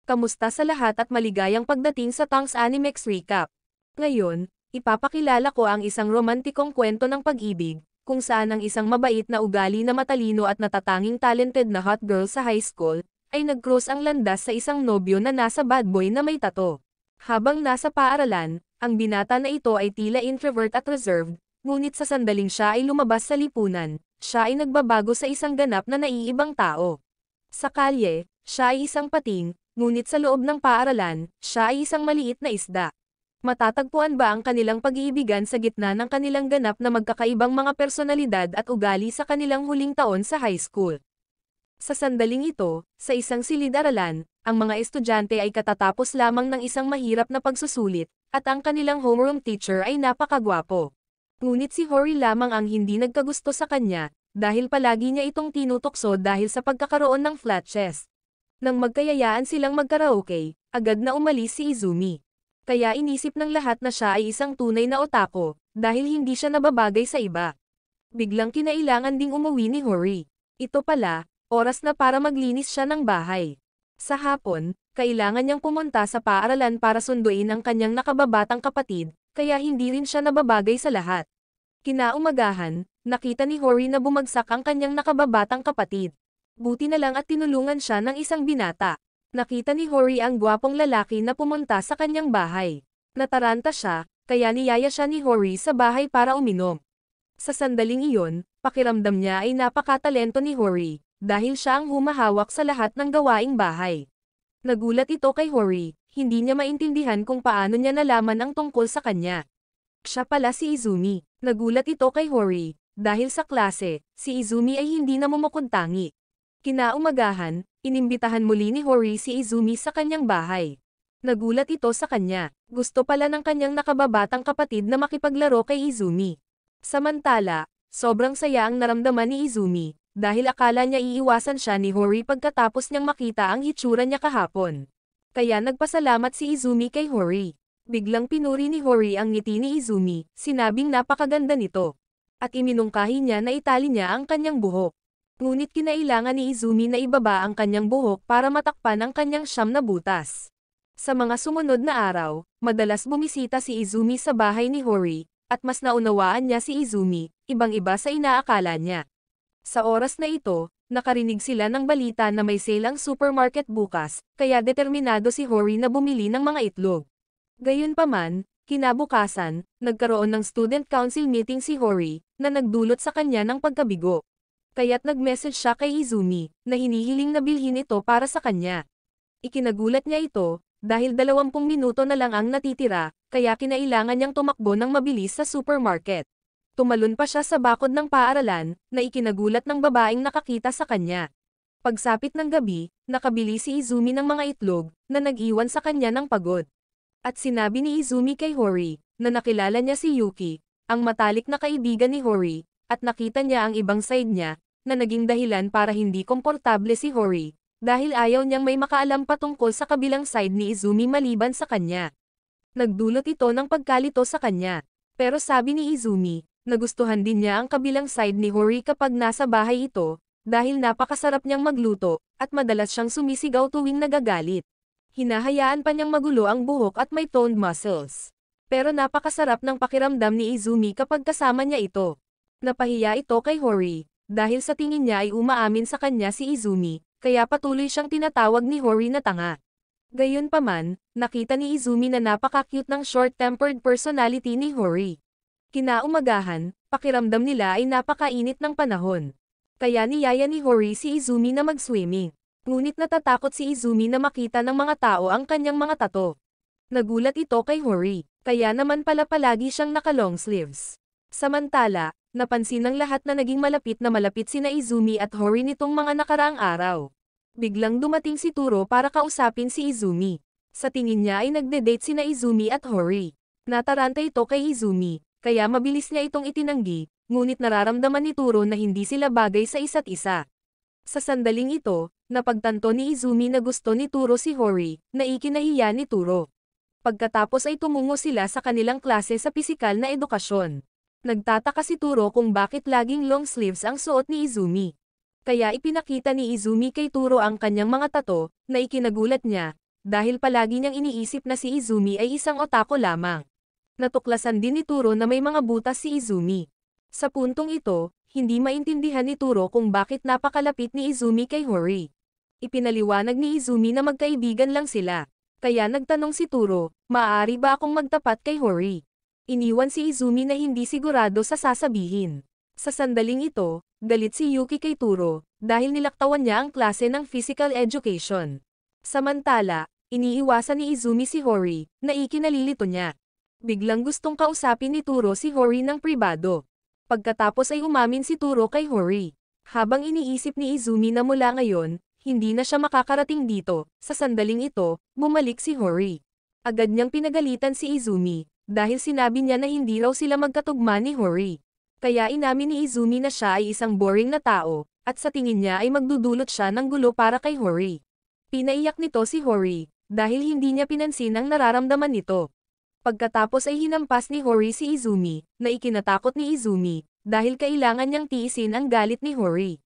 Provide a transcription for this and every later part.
Kamusta sa lahat at maligayang pagdating sa Tongs Animex Recap. Ngayon, ipapakilala ko ang isang romantikong kwento ng pag-ibig, kung saan ang isang mabait na ugali na matalino at natatanging talented na hot girl sa high school, ay nag-cross ang landas sa isang nobyo na nasa bad boy na may tato. Habang nasa paaralan, ang binata na ito ay tila introvert at reserved, ngunit sa sandaling siya ay lumabas sa lipunan, siya ay nagbabago sa isang ganap na naiibang tao. Sa kalye, siya ay isang pating, ngunit sa loob ng paaralan, siya ay isang maliit na isda. Matatagpuan ba ang kanilang pag-iibigan sa gitna ng kanilang ganap na magkakaibang mga personalidad at ugali sa kanilang huling taon sa high school? Sa sandaling ito, sa isang silid-aralan, ang mga estudyante ay katatapos lamang ng isang mahirap na pagsusulit, at ang kanilang homeroom teacher ay napakagwapo. Ngunit si Hori lamang ang hindi nagkagusto sa kanya, dahil palagi niya itong tinutokso dahil sa pagkakaroon ng flat chest. Nang magkayayaan silang magkaraoke, agad na umalis si Izumi. Kaya inisip ng lahat na siya ay isang tunay na otako, dahil hindi siya nababagay sa iba. Biglang kinailangan ding umuwi ni Hori. Ito pala, oras na para maglinis siya ng bahay. Sa hapon, kailangan niyang pumunta sa paaralan para sunduin ang kanyang nakababatang kapatid, kaya hindi rin siya nababagay sa lahat. Kinaumagahan, nakita ni Hori na bumagsak ang kanyang nakababatang kapatid. Buti na lang at tinulungan siya ng isang binata. Nakita ni Hori ang gwapong lalaki na pumunta sa kanyang bahay. Nataranta siya, kaya niyaya siya ni Hori sa bahay para uminom. Sa sandaling iyon, pakiramdam niya ay napakatalento ni Hori, dahil siya ang humahawak sa lahat ng gawaing bahay. Nagulat ito kay Hori, hindi niya maintindihan kung paano niya nalaman ang tungkol sa kanya. Siya pala si Izumi. Nagulat ito kay Hori, dahil sa klase, si Izumi ay hindi namumukuntangi. Kinaumagahan, inimbitahan muli ni Hori si Izumi sa kanyang bahay. Nagulat ito sa kanya, gusto pala ng kanyang nakababatang kapatid na makipaglaro kay Izumi. Samantala, sobrang saya ang naramdaman ni Izumi, dahil akala niya iiwasan siya ni Hori pagkatapos niyang makita ang hitsura niya kahapon. Kaya nagpasalamat si Izumi kay Hori. Biglang pinuri ni Hori ang ngiti ni Izumi, sinabing napakaganda nito. At iminungkahi niya na itali niya ang kanyang buhok. Ngunit kinailangan ni Izumi na ibaba ang kanyang buhok para matakpan ang kanyang siyam na butas. Sa mga sumunod na araw, madalas bumisita si Izumi sa bahay ni Hori, at mas naunawaan niya si Izumi, ibang-iba sa inaakala niya. Sa oras na ito, nakarinig sila ng balita na may sale ang supermarket bukas, kaya determinado si Hori na bumili ng mga itlog. Gayunpaman, kinabukasan, nagkaroon ng student council meeting si Hori, na nagdulot sa kanya ng pagkabigo. Kaya't nag-message siya kay Izumi, na hinihiling na bilhin ito para sa kanya. Ikinagulat niya ito, dahil 20 minuto na lang ang natitira, kaya kinailangan niyang tumakbo ng mabilis sa supermarket. Tumalon pa siya sa bakod ng paaralan, na ikinagulat ng babaeng nakakita sa kanya. Pagsapit ng gabi, nakabili si Izumi ng mga itlog, na nag-iwan sa kanya ng pagod. At sinabi ni Izumi kay Hori, na nakilala niya si Yuki, ang matalik na kaibigan ni Hori, at nakita niya ang ibang side niya, na naging dahilan para hindi komportable si Hori, dahil ayaw niyang may makaalam patungkol sa kabilang side ni Izumi maliban sa kanya. Nagdulot ito ng pagkalito sa kanya, pero sabi ni Izumi, nagustuhan din niya ang kabilang side ni Hori kapag nasa bahay ito, dahil napakasarap niyang magluto, at madalas siyang sumisigaw tuwing nagagalit. Hinahayaan pa niyang magulo ang buhok at may toned muscles. Pero napakasarap ng pakiramdam ni Izumi kapag kasama niya ito. Napahiya ito kay Hori, dahil sa tingin niya ay umaamin sa kanya si Izumi, kaya patuloy siyang tinatawag ni Hori na tanga. Gayunpaman, nakita ni Izumi na napaka-cute ng short-tempered personality ni Hori. Kinaumagahan, pakiramdam nila ay napakainit ng panahon. Kaya niyaya ni Hori si Izumi na mag-swimming. Ngunit natatakot si Izumi na makita ng mga tao ang kanyang mga tato. Nagulat ito kay Hori, kaya naman pala palagi siyang naka-long sleeves. Samantala, napansin ng lahat na naging malapit sina Izumi at Hori nitong mga nakaraang araw. Biglang dumating si Turo para kausapin si Izumi. Sa tingin niya ay nagde-date sina Izumi at Hori. Nataranta ito kay Izumi, kaya mabilis niya itong itinanggi, ngunit nararamdaman ni Turo na hindi sila bagay sa isa't isa. Sa sandaling ito, napagtanto ni Izumi na gusto ni Turo si Hori, na ikinahiya ni Turo. Pagkatapos ay tumungo sila sa kanilang klase sa pisikal na edukasyon. Nagtataka si Turo kung bakit laging long sleeves ang suot ni Izumi. Kaya ipinakita ni Izumi kay Turo ang kanyang mga tato, na ikinagulat niya, dahil palagi niyang iniisip na si Izumi ay isang otaku lamang. Natuklasan din ni Turo na may mga butas si Izumi. Sa puntong ito, hindi maintindihan ni Turo kung bakit napakalapit ni Izumi kay Hori. Ipinaliwanag ni Izumi na magkaibigan lang sila. Kaya nagtanong si Turo, maaari ba akong magtapat kay Hori? Iniwan si Izumi na hindi sigurado sa sasabihin. Sa sandaling ito, galit si Yuki kay Turo, dahil nilaktawan niya ang klase ng physical education. Samantala, iniiwasan ni Izumi si Hori, na ikinalilito niya. Biglang gustong kausapin ni Turo si Hori ng pribado. Pagkatapos ay umamin si Turo kay Hori. Habang iniisip ni Izumi na mula ngayon, hindi na siya makakarating dito, sa sandaling ito, bumalik si Hori. Agad niyang pinagalitan si Izumi, dahil sinabi niya na hindi raw sila magkatugma ni Hori. Kaya inamin ni Izumi na siya ay isang boring na tao, at sa tingin niya ay magdudulot siya ng gulo para kay Hori. Pinaiyak nito si Hori, dahil hindi niya pinansin ang nararamdaman nito. Pagkatapos ay hinampas ni Hori si Izumi, na ikinatakot ni Izumi, dahil kailangan niyang tiisin ang galit ni Hori.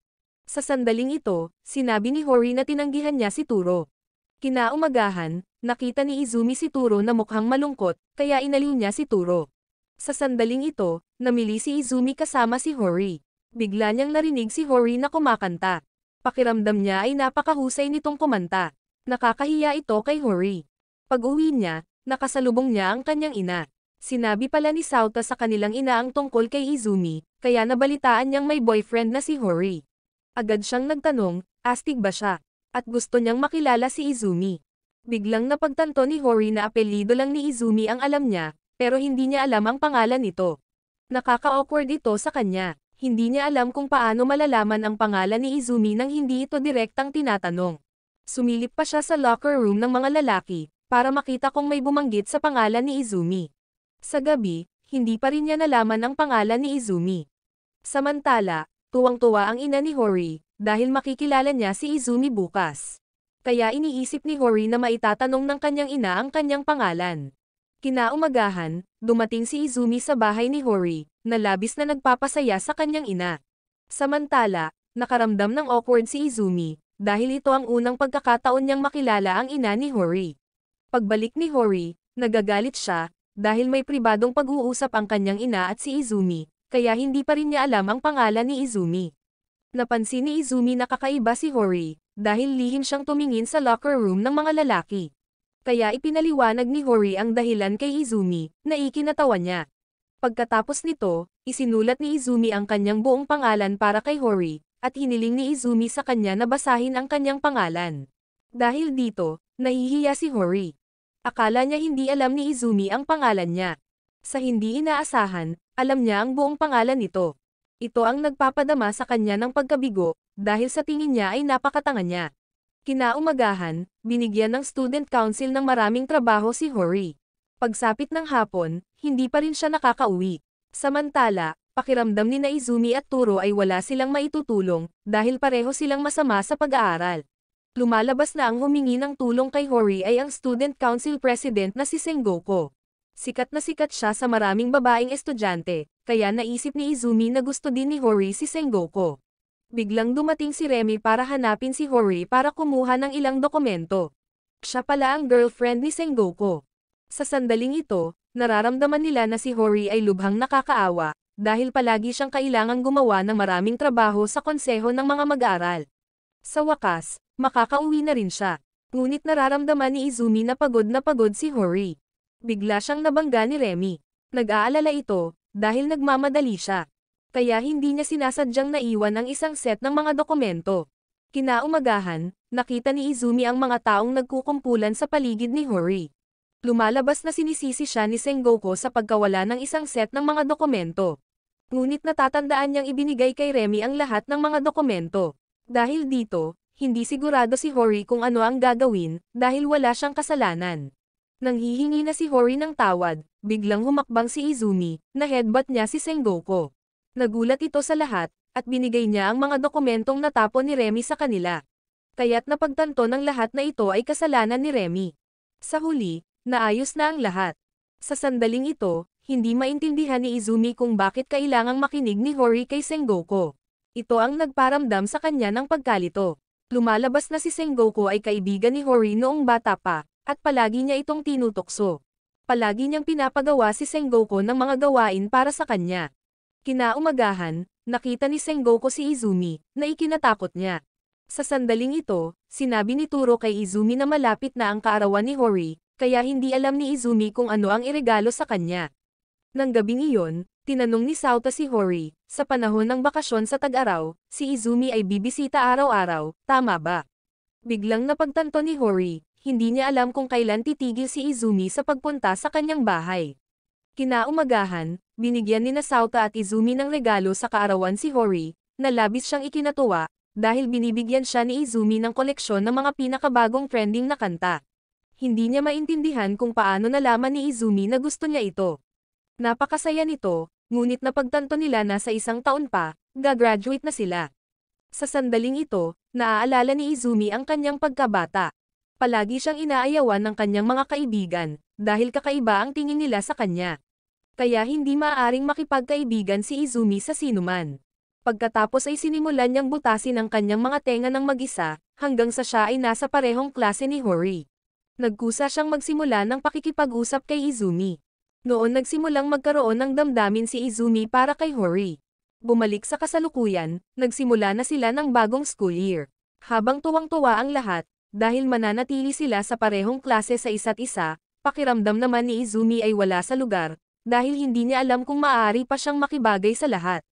Sa sandaling ito, sinabi ni Hori na tinanggihan niya si Turo. Kinaumagahan, nakita ni Izumi si Turo na mukhang malungkot, kaya inaliw niya si Turo. Sa sandaling ito, namili si Izumi kasama si Hori. Bigla niyang narinig si Hori na kumakanta. Pakiramdam niya ay napakahusay nitong kumanta. Nakakahiya ito kay Hori. Pag-uwi niya, nakasalubong niya ang kanyang ina. Sinabi pala ni Sauta sa kanilang ina ang tungkol kay Izumi, kaya nabalitaan niyang may boyfriend na si Hori. Agad siyang nagtanong, astig ba siya? At gusto niyang makilala si Izumi. Biglang napagtanto ni Hori na apelyido lang ni Izumi ang alam niya, pero hindi niya alam ang pangalan nito. Nakaka-awkward ito sa kanya. Hindi niya alam kung paano malalaman ang pangalan ni Izumi nang hindi ito direktang tinatanong. Sumilip pa siya sa locker room ng mga lalaki, para makita kung may bumanggit sa pangalan ni Izumi. Sa gabi, hindi pa rin niya nalaman ang pangalan ni Izumi. Samantala, tuwang-tuwa ang ina ni Hori, dahil makikilala niya si Izumi bukas. Kaya iniisip ni Hori na maitatanong ng kanyang ina ang kanyang pangalan. Kinaumagahan, dumating si Izumi sa bahay ni Hori, na labis na nagpapasaya sa kanyang ina. Samantala, nakaramdam ng awkward si Izumi, dahil ito ang unang pagkakataon niyang makilala ang ina ni Hori. Pagbalik ni Hori, nagagalit siya, dahil may pribadong pag-uusap ang kanyang ina at si Izumi, kaya hindi pa rin niya alam ang pangalan ni Izumi. Napansin ni Izumi na kakaiba si Hori, dahil lihim siyang tumingin sa locker room ng mga lalaki. Kaya ipinaliwanag ni Hori ang dahilan kay Izumi, na ikinatawa niya. Pagkatapos nito, isinulat ni Izumi ang kanyang buong pangalan para kay Hori, at hiniling ni Izumi sa kanya na basahin ang kanyang pangalan. Dahil dito, nahihiya si Hori. Akala niya hindi alam ni Izumi ang pangalan niya. Sa hindi inaasahan, alam niya ang buong pangalan nito. Ito ang nagpapadama sa kanya ng pagkabigo, dahil sa tingin niya ay napakatanga niya. Kinaumagahan, binigyan ng student council ng maraming trabaho si Hori. Pagsapit ng hapon, hindi pa rin siya nakakauwi. Samantala, pakiramdam ni Izumi at Turo ay wala silang maitutulong, dahil pareho silang masama sa pag-aaral. Lumalabas na ang humingi ng tulong kay Hori ay ang student council president na si Sengoku. Sikat na sikat siya sa maraming babaeng estudyante, kaya naisip ni Izumi na gusto din ni Hori si Sengoku. Biglang dumating si Remy para hanapin si Hori para kumuha ng ilang dokumento. Siya pala ang girlfriend ni Sengoku. Sa sandaling ito, nararamdaman nila na si Hori ay lubhang nakakaawa, dahil palagi siyang kailangang gumawa ng maraming trabaho sa konseho ng mga mag-aaral. Sa wakas, makakauwi na rin siya. Ngunit nararamdaman ni Izumi na pagod si Hori. Bigla siyang nabangga ni Remy. Nag-aalala ito, dahil nagmamadali siya. Kaya hindi niya sinasadyang naiwan ang isang set ng mga dokumento. Kinaumagahan, nakita ni Izumi ang mga taong nagkukumpulan sa paligid ni Hori. Lumalabas na sinisisi siya ni Sengoku sa pagkawala ng isang set ng mga dokumento. Ngunit natatandaan niyang ibinigay kay Remy ang lahat ng mga dokumento. Dahil dito, hindi sigurado si Hori kung ano ang gagawin, dahil wala siyang kasalanan. Nang hihingi na si Hori ng tawad, biglang humakbang si Izumi, na headbutt niya si Sengoku. Nagulat ito sa lahat, at binigay niya ang mga dokumentong natapon ni Remy sa kanila. Kaya't napagtanto ng lahat na ito ay kasalanan ni Remy. Sa huli, naayos na ang lahat. Sa sandaling ito, hindi maintindihan ni Izumi kung bakit kailangang makinig ni Hori kay Sengoku. Ito ang nagparamdam sa kanya ng pagkalito. Lumalabas na si Sengoku ay kaibigan ni Hori noong bata pa, at palagi niya itong tinutokso. Palagi niyang pinapagawa si Sengoku ng mga gawain para sa kanya. Kinaumagahan, nakita ni Sengoku si Izumi, na ikinatakot niya. Sa sandaling ito, sinabi ni Turo kay Izumi na malapit na ang kaarawan ni Hori, kaya hindi alam ni Izumi kung ano ang iregalo sa kanya. Nang gabing iyon, tinanong ni Sauta si Hori, sa panahon ng bakasyon sa tag-araw, si Izumi ay bibisita araw-araw, tama ba? Biglang napagtanto ni Hori, hindi niya alam kung kailan titigil si Izumi sa pagpunta sa kanyang bahay. Kinaumagahan, binigyan ni Sauta at Izumi ng regalo sa kaarawan si Hori, na labis siyang ikinatuwa, dahil binibigyan siya ni Izumi ng koleksyon ng mga pinakabagong trending na kanta. Hindi niya maintindihan kung paano nalaman ni Izumi na gusto niya ito. Napakasaya nito, ngunit napagtanto nila na sa isang taon pa, gagraduate na sila. Sa sandaling ito, naaalala ni Izumi ang kanyang pagkabata. Palagi siyang inaayawan ng kanyang mga kaibigan, dahil kakaiba ang tingin nila sa kanya. Kaya hindi maaaring makipagkaibigan si Izumi sa sinuman. Pagkatapos ay sinimulan niyang butasin ang kanyang mga tenga ng mag-isa, hanggang sa siya ay nasa parehong klase ni Hori. Nagkusa siyang magsimula ng pakikipag-usap kay Izumi. Noon nagsimulang magkaroon ng damdamin si Izumi para kay Hori. Bumalik sa kasalukuyan, nagsimula na sila ng bagong school year. Habang tuwang-tuwa ang lahat, dahil mananatili sila sa parehong klase sa isa't isa, pakiramdam naman ni Izumi ay wala sa lugar, dahil hindi niya alam kung maaari pa siyang makibagay sa lahat.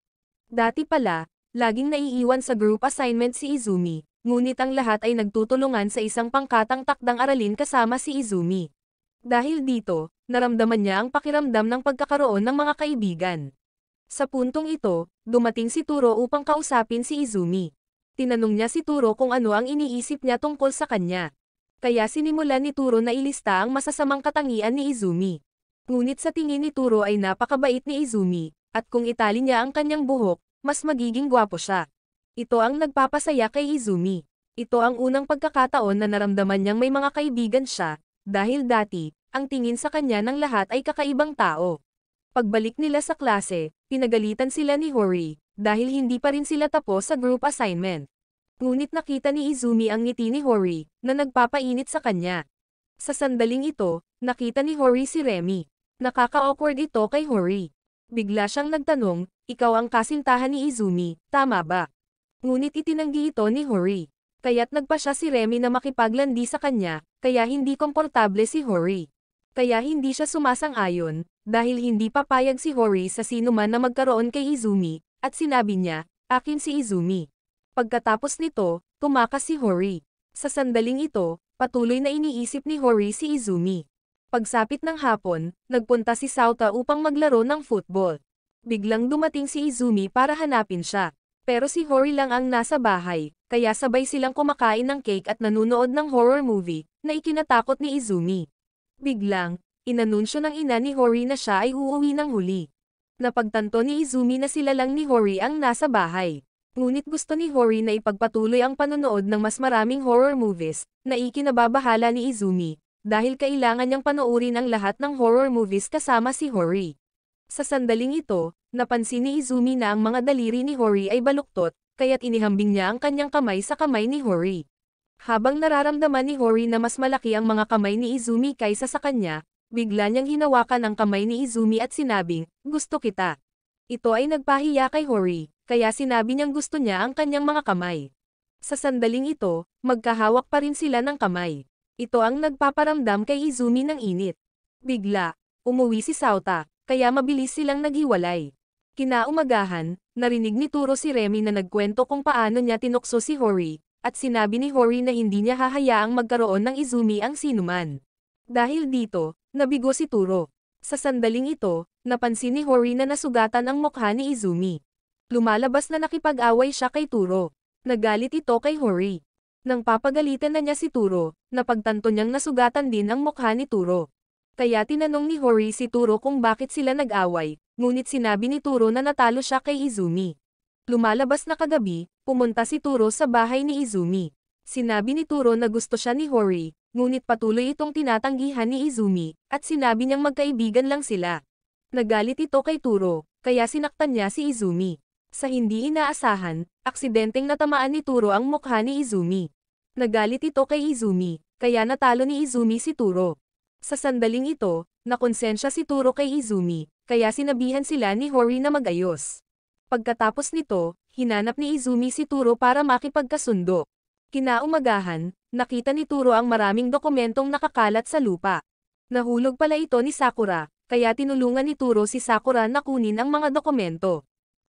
Dati pala, laging naiiwan sa group assignment si Izumi, ngunit ang lahat ay nagtutulungan sa isang pangkatang takdang aralin kasama si Izumi. Dahil dito, naramdaman niya ang pakiramdam ng pagkakaroon ng mga kaibigan. Sa puntong ito, dumating si Turo upang kausapin si Izumi. Tinanong niya si Turo kung ano ang iniisip niya tungkol sa kanya. Kaya sinimulan ni Turo na ilista ang masasamang katangian ni Izumi. Ngunit sa tingin ni Turo ay napakabait ni Izumi, at kung itali niya ang kanyang buhok, mas magiging gwapo siya. Ito ang nagpapasaya kay Izumi. Ito ang unang pagkakataon na naramdaman niyang may mga kaibigan siya, dahil dati, ang tingin sa kanya ng lahat ay kakaibang tao. Pagbalik nila sa klase, pinagalitan sila ni Hori, dahil hindi pa rin sila tapos sa group assignment. Ngunit nakita ni Izumi ang ngiti ni Hori, na nagpapainit sa kanya. Sa sandaling ito, nakita ni Hori si Remy. Nakaka-awkward ito kay Hori. Bigla siyang nagtanong, ikaw ang kasintahan ni Izumi, tama ba? Ngunit itinanggi ito ni Hori. Kaya't nagpa siya si Remy na makipaglandi sa kanya, kaya hindi komportable si Hori. Kaya hindi siya sumasang-ayon, dahil hindi papayag si Hori sa sinuman na magkaroon kay Izumi, at sinabi niya, akin si Izumi. Pagkatapos nito, tumakas si Hori. Sa sandaling ito, patuloy na iniisip ni Hori si Izumi. Pagsapit ng hapon, nagpunta si Sauta upang maglaro ng football. Biglang dumating si Izumi para hanapin siya. Pero si Hori lang ang nasa bahay, kaya sabay silang kumakain ng cake at nanunood ng horror movie, na ikinatakot ni Izumi. Biglang, inanunsyo ng ina ni Hori na siya ay uuwi ng huli. Napagtanto ni Izumi na sila lang ni Hori ang nasa bahay. Ngunit gusto ni Hori na ipagpatuloy ang panonood ng mas maraming horror movies, na ikinababahala ni Izumi, dahil kailangan niyang panoorin ang lahat ng horror movies kasama si Hori. Sa sandaling ito, napansin ni Izumi na ang mga daliri ni Hori ay baluktot, kaya't inihambing niya ang kanyang kamay sa kamay ni Hori. Habang nararamdaman ni Hori na mas malaki ang mga kamay ni Izumi kaysa sa kanya, bigla niyang hinawakan ang kamay ni Izumi at sinabing, gusto kita. Ito ay nagpahiya kay Hori, kaya sinabi niyang gusto niya ang kanyang mga kamay. Sa sandaling ito, magkahawak pa rin sila ng kamay. Ito ang nagpaparamdam kay Izumi ng init. Bigla, umuwi si Sauta, kaya mabilis silang naghiwalay. Kinaumagahan, narinig ni Turo si Remy na nagkwento kung paano niya tinukso si Hori, at sinabi ni Hori na hindi niya hahayaang magkaroon ng Izumi ang sinuman. Dahil dito, nabigo si Turo. Sa sandaling ito, napansin ni Hori na nasugatan ang mukha ni Izumi. Lumalabas na nakipag-away siya kay Turo. Nagalit ito kay Hori. Nang papagalitan na niya si Turo, napagtanto niyang nasugatan din ang mukha ni Turo. Kaya tinanong ni Hori si Turo kung bakit sila nag-away, ngunit sinabi ni Turo na natalo siya kay Izumi. Lumalabas na kagabi, pumunta si Turo sa bahay ni Izumi. Sinabi ni Turo na gusto siya ni Hori, ngunit patuloy itong tinatanggihan ni Izumi, at sinabi niyang magkaibigan lang sila. Nagalit ito kay Turo, kaya sinaktan niya si Izumi. Sa hindi inaasahan, aksidenteng natamaan ni Turo ang mukha ni Izumi. Nagalit ito kay Izumi, kaya natalo ni Izumi si Turo. Sa sandaling ito, nakonsensya si Turo kay Izumi, kaya sinabihan sila ni Hori na magayos. Pagkatapos nito, hinanap ni Izumi si Turo para makipagkasundo. Kinaumagahan, nakita ni Turo ang maraming dokumentong nakakalat sa lupa. Nahulog pala ito ni Sakura, kaya tinulungan ni Turo si Sakura na kunin ang mga dokumento.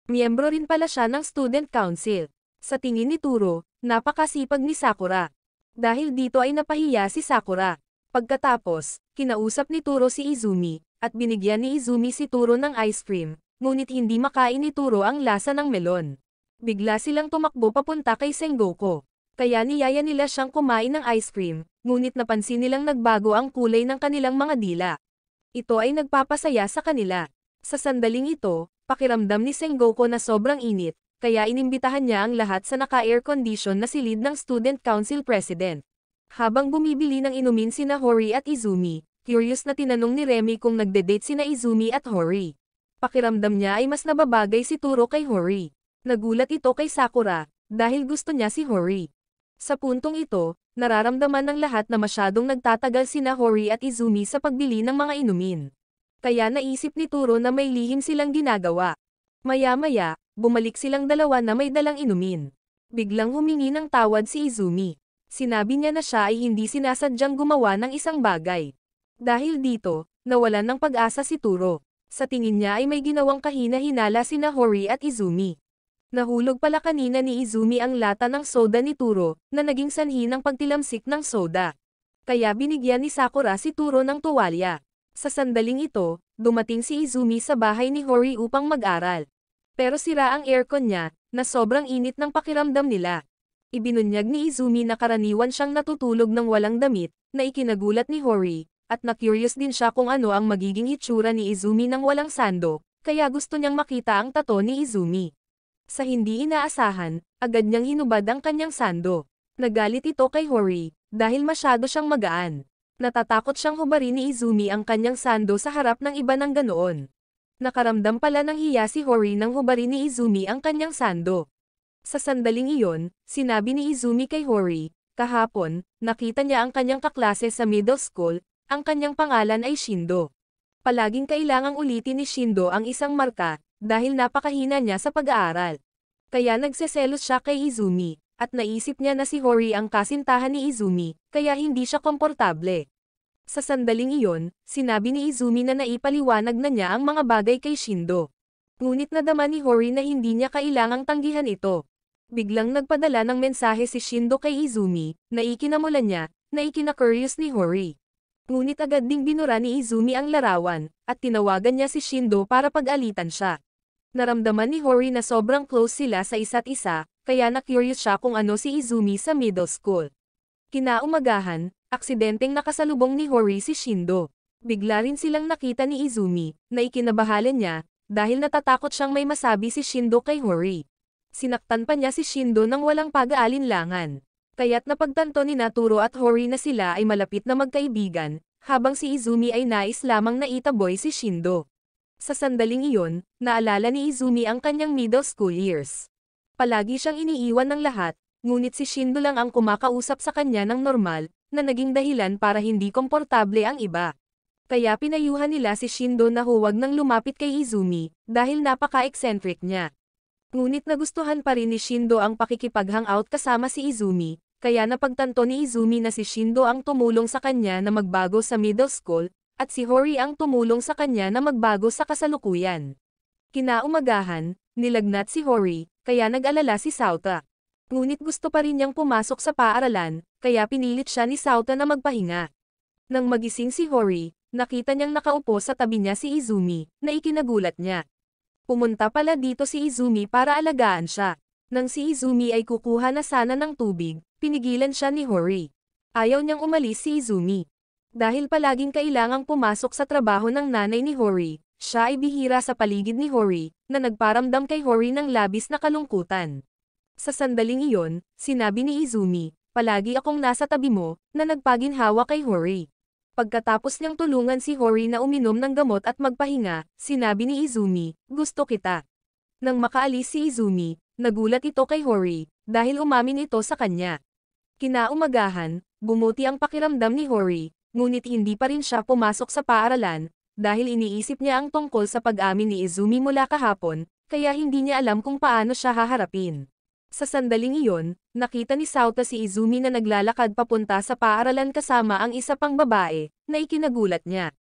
Miyembro rin pala siya ng Student Council. Sa tingin ni Turo, napakasipag ni Sakura. Dahil dito ay napahiya si Sakura. Pagkatapos, kinausap ni Turo si Izumi, at binigyan ni Izumi si Turo ng ice cream, ngunit hindi makain ni Turo ang lasa ng melon. Bigla silang tumakbo papunta kay Sengoku. Kaya niyaya nila siyang kumain ng ice cream, ngunit napansin nilang nagbago ang kulay ng kanilang mga dila. Ito ay nagpapasaya sa kanila. Sa sandaling ito, pakiramdam ni Sengoku na sobrang init, kaya inimbitahan niya ang lahat sa naka-air condition na silid ng Student Council President. Habang bumibili ng inumin sina Hori at Izumi, curious na tinanong ni Remy kung nagde-date sina Izumi at Hori. Pakiramdam niya ay mas nababagay si Turo kay Hori. Nagulat ito kay Sakura, dahil gusto niya si Hori. Sa puntong ito, nararamdaman ng lahat na masyadong nagtatagal sina Hori at Izumi sa pagbili ng mga inumin. Kaya naisip ni Turo na may lihim silang ginagawa. Maya-maya, bumalik silang dalawa na may dalang inumin. Biglang humingi ng tawad si Izumi. Sinabi niya na siya ay hindi sinasadyang gumawa ng isang bagay. Dahil dito, nawalan ng pag-asa si Turo. Sa tingin niya ay may ginawang kahina-hinala sina Hori at Izumi. Nahulog pala kanina ni Izumi ang lata ng soda ni Turo, na naging sanhi ng pagtilamsik ng soda. Kaya binigyan ni Sakura si Turo ng tuwalya. Sa sandaling ito, dumating si Izumi sa bahay ni Hori upang mag-aral. Pero sira ang aircon niya, na sobrang init ng pakiramdam nila. Ibinunyag ni Izumi na karaniwan siyang natutulog ng walang damit, na ikinagulat ni Hori, at na-curious din siya kung ano ang magiging itsura ni Izumi nang walang sando, kaya gusto niyang makita ang tato ni Izumi. Sa hindi inaasahan, agad niyang hinubad ang kanyang sando. Nagalit ito kay Hori, dahil masyado siyang magaan. Natatakot siyang hubarin ni Izumi ang kanyang sando sa harap ng iba ng ganoon. Nakaramdam pala ng hiya si Hori nang hubarin ni Izumi ang kanyang sando. Sa sandaling iyon, sinabi ni Izumi kay Hori, kahapon, nakita niya ang kanyang kaklase sa middle school, ang kanyang pangalan ay Shindo. Palaging kailangang ulitin ni Shindo ang isang marka, dahil napakahina niya sa pag-aaral. Kaya nagseselos siya kay Izumi. At naisip niya na si Hori ang kasintahan ni Izumi, kaya hindi siya komportable. Sa sandaling iyon, sinabi ni Izumi na naipaliwanag na niya ang mga bagay kay Shindo. Ngunit nadama ni Hori na hindi niya kailangang tanggihan ito. Biglang nagpadala ng mensahe si Shindo kay Izumi, na ikinamulan niya, na ikina-curious ni Hori. Ngunit agad ding binura ni Izumi ang larawan, at tinawagan niya si Shindo para pag-alitan siya. Naramdaman ni Hori na sobrang close sila sa isa't isa, kaya na-curious siya kung ano si Izumi sa middle school. Kinaumagahan, aksidenteng nakasalubong ni Hori si Shindo. Bigla rin silang nakita ni Izumi, na ikinabahala niya, dahil natatakot siyang may masabi si Shindo kay Hori. Sinaktan pa niya si Shindo nang walang pag-aalinlangan. Kaya't napagtanto ni Turo at Hori na sila ay malapit na magkaibigan, habang si Izumi ay nais lamang na itaboy si Shindo. Sa sandaling iyon, naalala ni Izumi ang kanyang middle school years. Palagi siyang iniiwan ng lahat, ngunit si Shindo lang ang kumakausap sa kanya ng normal, na naging dahilan para hindi komportable ang iba. Kaya pinayuhan nila si Shindo na huwag nang lumapit kay Izumi, dahil napaka-eccentric niya. Ngunit nagustuhan pa rin ni Shindo ang pakikipag-hangout kasama si Izumi, kaya napagtanto ni Izumi na si Shindo ang tumulong sa kanya na magbago sa middle school, at si Hori ang tumulong sa kanya na magbago sa kasalukuyan. Kinaumagahan, nilagnat si Hori, kaya nag-alala si Sauta. Ngunit gusto pa rin niyang pumasok sa paaralan, kaya pinilit siya ni Sauta na magpahinga. Nang magising si Hori, nakita niyang nakaupo sa tabi niya si Izumi, na ikinagulat niya. Pumunta pala dito si Izumi para alagaan siya. Nang si Izumi ay kukuha na sana ng tubig, pinigilan siya ni Hori. Ayaw niyang umalis si Izumi. Dahil palaging kailangang pumasok sa trabaho ng nanay ni Hori, siya ay bihira sa paligid ni Hori, na nagparamdam kay Hori ng labis na kalungkutan. Sa sandaling iyon, sinabi ni Izumi, palagi akong nasa tabi mo, na nagpaginhawa kay Hori. Pagkatapos niyang tulungan si Hori na uminom ng gamot at magpahinga, sinabi ni Izumi, gusto kita. Nang makaalis si Izumi, nagulat ito kay Hori, dahil umamin ito sa kanya. Kinaumagahan, bumuti ang pakiramdam ni Hori, ngunit hindi pa rin siya pumasok sa paaralan, dahil iniisip niya ang tungkol sa pag-amin ni Izumi mula kahapon, kaya hindi niya alam kung paano siya haharapin. Sa sandaling iyon, nakita ni Sauta si Izumi na naglalakad papunta sa paaralan kasama ang isa pang babae, na ikinagulat niya.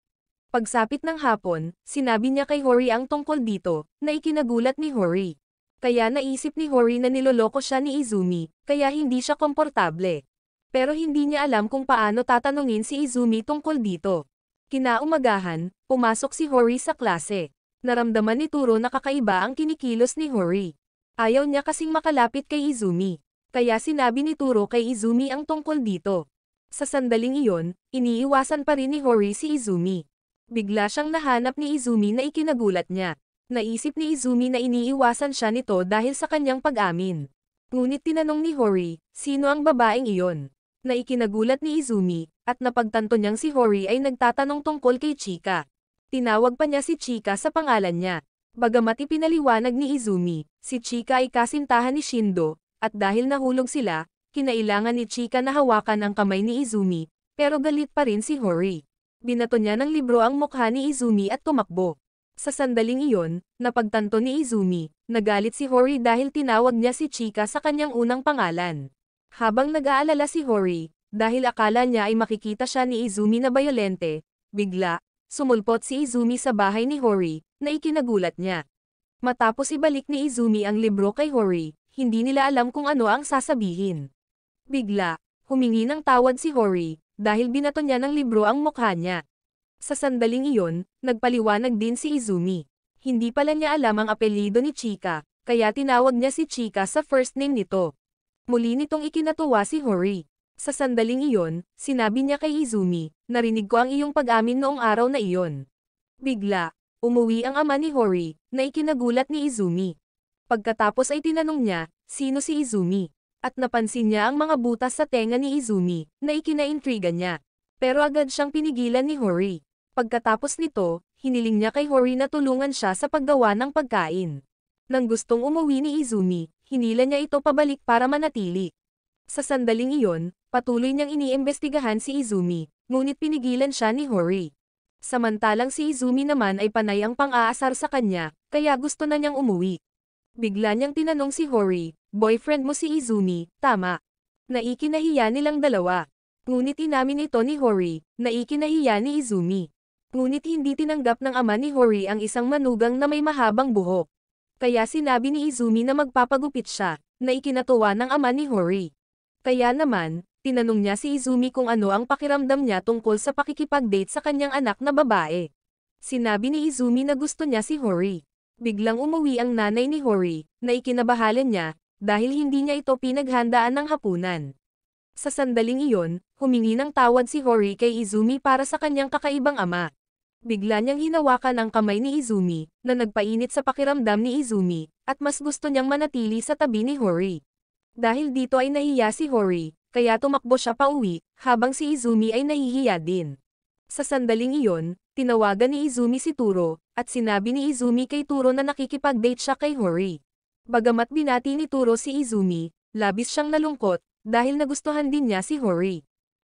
Pagsapit ng hapon, sinabi niya kay Hori ang tungkol dito, na ikinagulat ni Hori. Kaya naisip ni Hori na niloloko siya ni Izumi, kaya hindi siya komportable. Pero hindi niya alam kung paano tatanungin si Izumi tungkol dito. Kinaumagahan, pumasok si Hori sa klase. Naramdaman ni Turo na kakaiba ang kinikilos ni Hori. Ayaw niya kasing makalapit kay Izumi. Kaya sinabi ni Turo kay Izumi ang tungkol dito. Sa sandaling iyon, iniiwasan pa rin ni Hori si Izumi. Bigla siyang nahanap ni Izumi na ikinagulat niya. Naisip ni Izumi na iniiwasan siya nito dahil sa kanyang pag-amin. Ngunit tinanong ni Hori, sino ang babaeng iyon? Na ikinagulat ni Izumi, at napagtanto niyang si Hori ay nagtatanong tungkol kay Chika. Tinawag pa niya si Chika sa pangalan niya. Bagamat ipinaliwanag ni Izumi, si Chika ay kasintahan ni Shindo, at dahil nahulog sila, kinailangan ni Chika na hawakan ang kamay ni Izumi, pero galit pa rin si Hori. Binato niya ng libro ang mukha ni Izumi at tumakbo. Sa sandaling iyon, napagtanto ni Izumi, nagalit si Hori dahil tinawag niya si Chika sa kanyang unang pangalan. Habang nag-aalala si Hori, dahil akala niya ay makikita siya ni Izumi na bayolente, bigla, sumulpot si Izumi sa bahay ni Hori, na ikinagulat niya. Matapos ibalik ni Izumi ang libro kay Hori, hindi nila alam kung ano ang sasabihin. Bigla, humingi ng tawad si Hori, dahil binato niya ng libro ang mukha niya. Sa sandaling iyon, nagpaliwanag din si Izumi. Hindi pala niya alam ang apelyido ni Chika, kaya tinawag niya si Chika sa first name nito. Muli nitong ikinatuwa si Hori. Sa sandaling iyon, sinabi niya kay Izumi, narinig ko ang iyong pag-amin noong araw na iyon. Bigla, umuwi ang ama ni Hori, na ikinagulat ni Izumi. Pagkatapos ay tinanong niya, sino si Izumi? At napansin niya ang mga butas sa tenga ni Izumi, na ikinaintriga niya. Pero agad siyang pinigilan ni Hori. Pagkatapos nito, hiniling niya kay Hori na tulungan siya sa paggawa ng pagkain. Nang gustong umuwi ni Izumi, hinila niya ito pabalik para manatili. Sa sandaling iyon, patuloy niyang iniimbestigahan si Izumi, ngunit pinigilan siya ni Hori. Samantalang si Izumi naman ay panay ang pang-aasar sa kanya, kaya gusto na niyang umuwi. Bigla niyang tinanong si Hori, boyfriend mo si Izumi, tama? Naikinahiya nilang dalawa. Ngunit inamin ito ni Hori, naikinahiya ni Izumi. Ngunit hindi tinanggap ng ama ni Hori ang isang manugang na may mahabang buhok. Kaya sinabi ni Izumi na magpapagupit siya, na ikinatuwa ng ama ni Hori. Kaya naman, tinanong niya si Izumi kung ano ang pakiramdam niya tungkol sa pakikipag-date sa kanyang anak na babae. Sinabi ni Izumi na gusto niya si Hori. Biglang umuwi ang nanay ni Hori, na ikinabahalan niya, dahil hindi niya ito pinaghandaan ng hapunan. Sa sandaling iyon, humingi ng tawad si Hori kay Izumi para sa kanyang kakaibang ama. Bigla niyang hinawakan ang kamay ni Izumi, na nagpainit sa pakiramdam ni Izumi, at mas gusto niyang manatili sa tabi ni Hori. Dahil dito ay nahiya si Hori, kaya tumakbo siya pauwi, habang si Izumi ay nahihiya din. Sa sandaling iyon, tinawagan ni Izumi si Turo, at sinabi ni Izumi kay Turo na nakikipag-date siya kay Hori. Bagamat binati ni Turo si Izumi, labis siyang nalungkot, dahil nagustuhan din niya si Hori.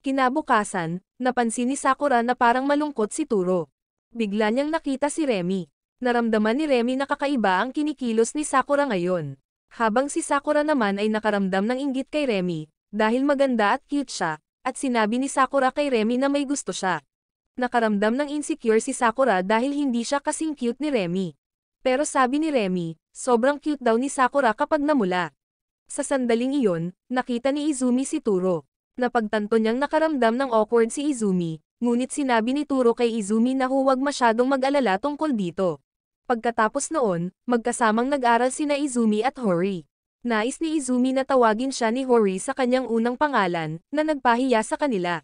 Kinabukasan, napansin ni Sakura na parang malungkot si Turo. Bigla niyang nakita si Remy. Naramdaman ni Remy na kakaiba ang kinikilos ni Sakura ngayon. Habang si Sakura naman ay nakaramdam ng inggit kay Remy, dahil maganda at cute siya, at sinabi ni Sakura kay Remy na may gusto siya. Nakaramdam ng insecure si Sakura dahil hindi siya kasing cute ni Remy. Pero sabi ni Remy, sobrang cute daw ni Sakura kapag namula. Sa sandaling iyon, nakita ni Izumi si Turo. Napagtanto niyang nakaramdam ng awkward si Izumi, ngunit sinabi ni Turo kay Izumi na huwag masyadong mag-alala tungkol dito. Pagkatapos noon, magkasamang nag-aral sina Izumi at Hori. Nais ni Izumi na tawagin siya ni Hori sa kanyang unang pangalan, na nagpahiya sa kanila.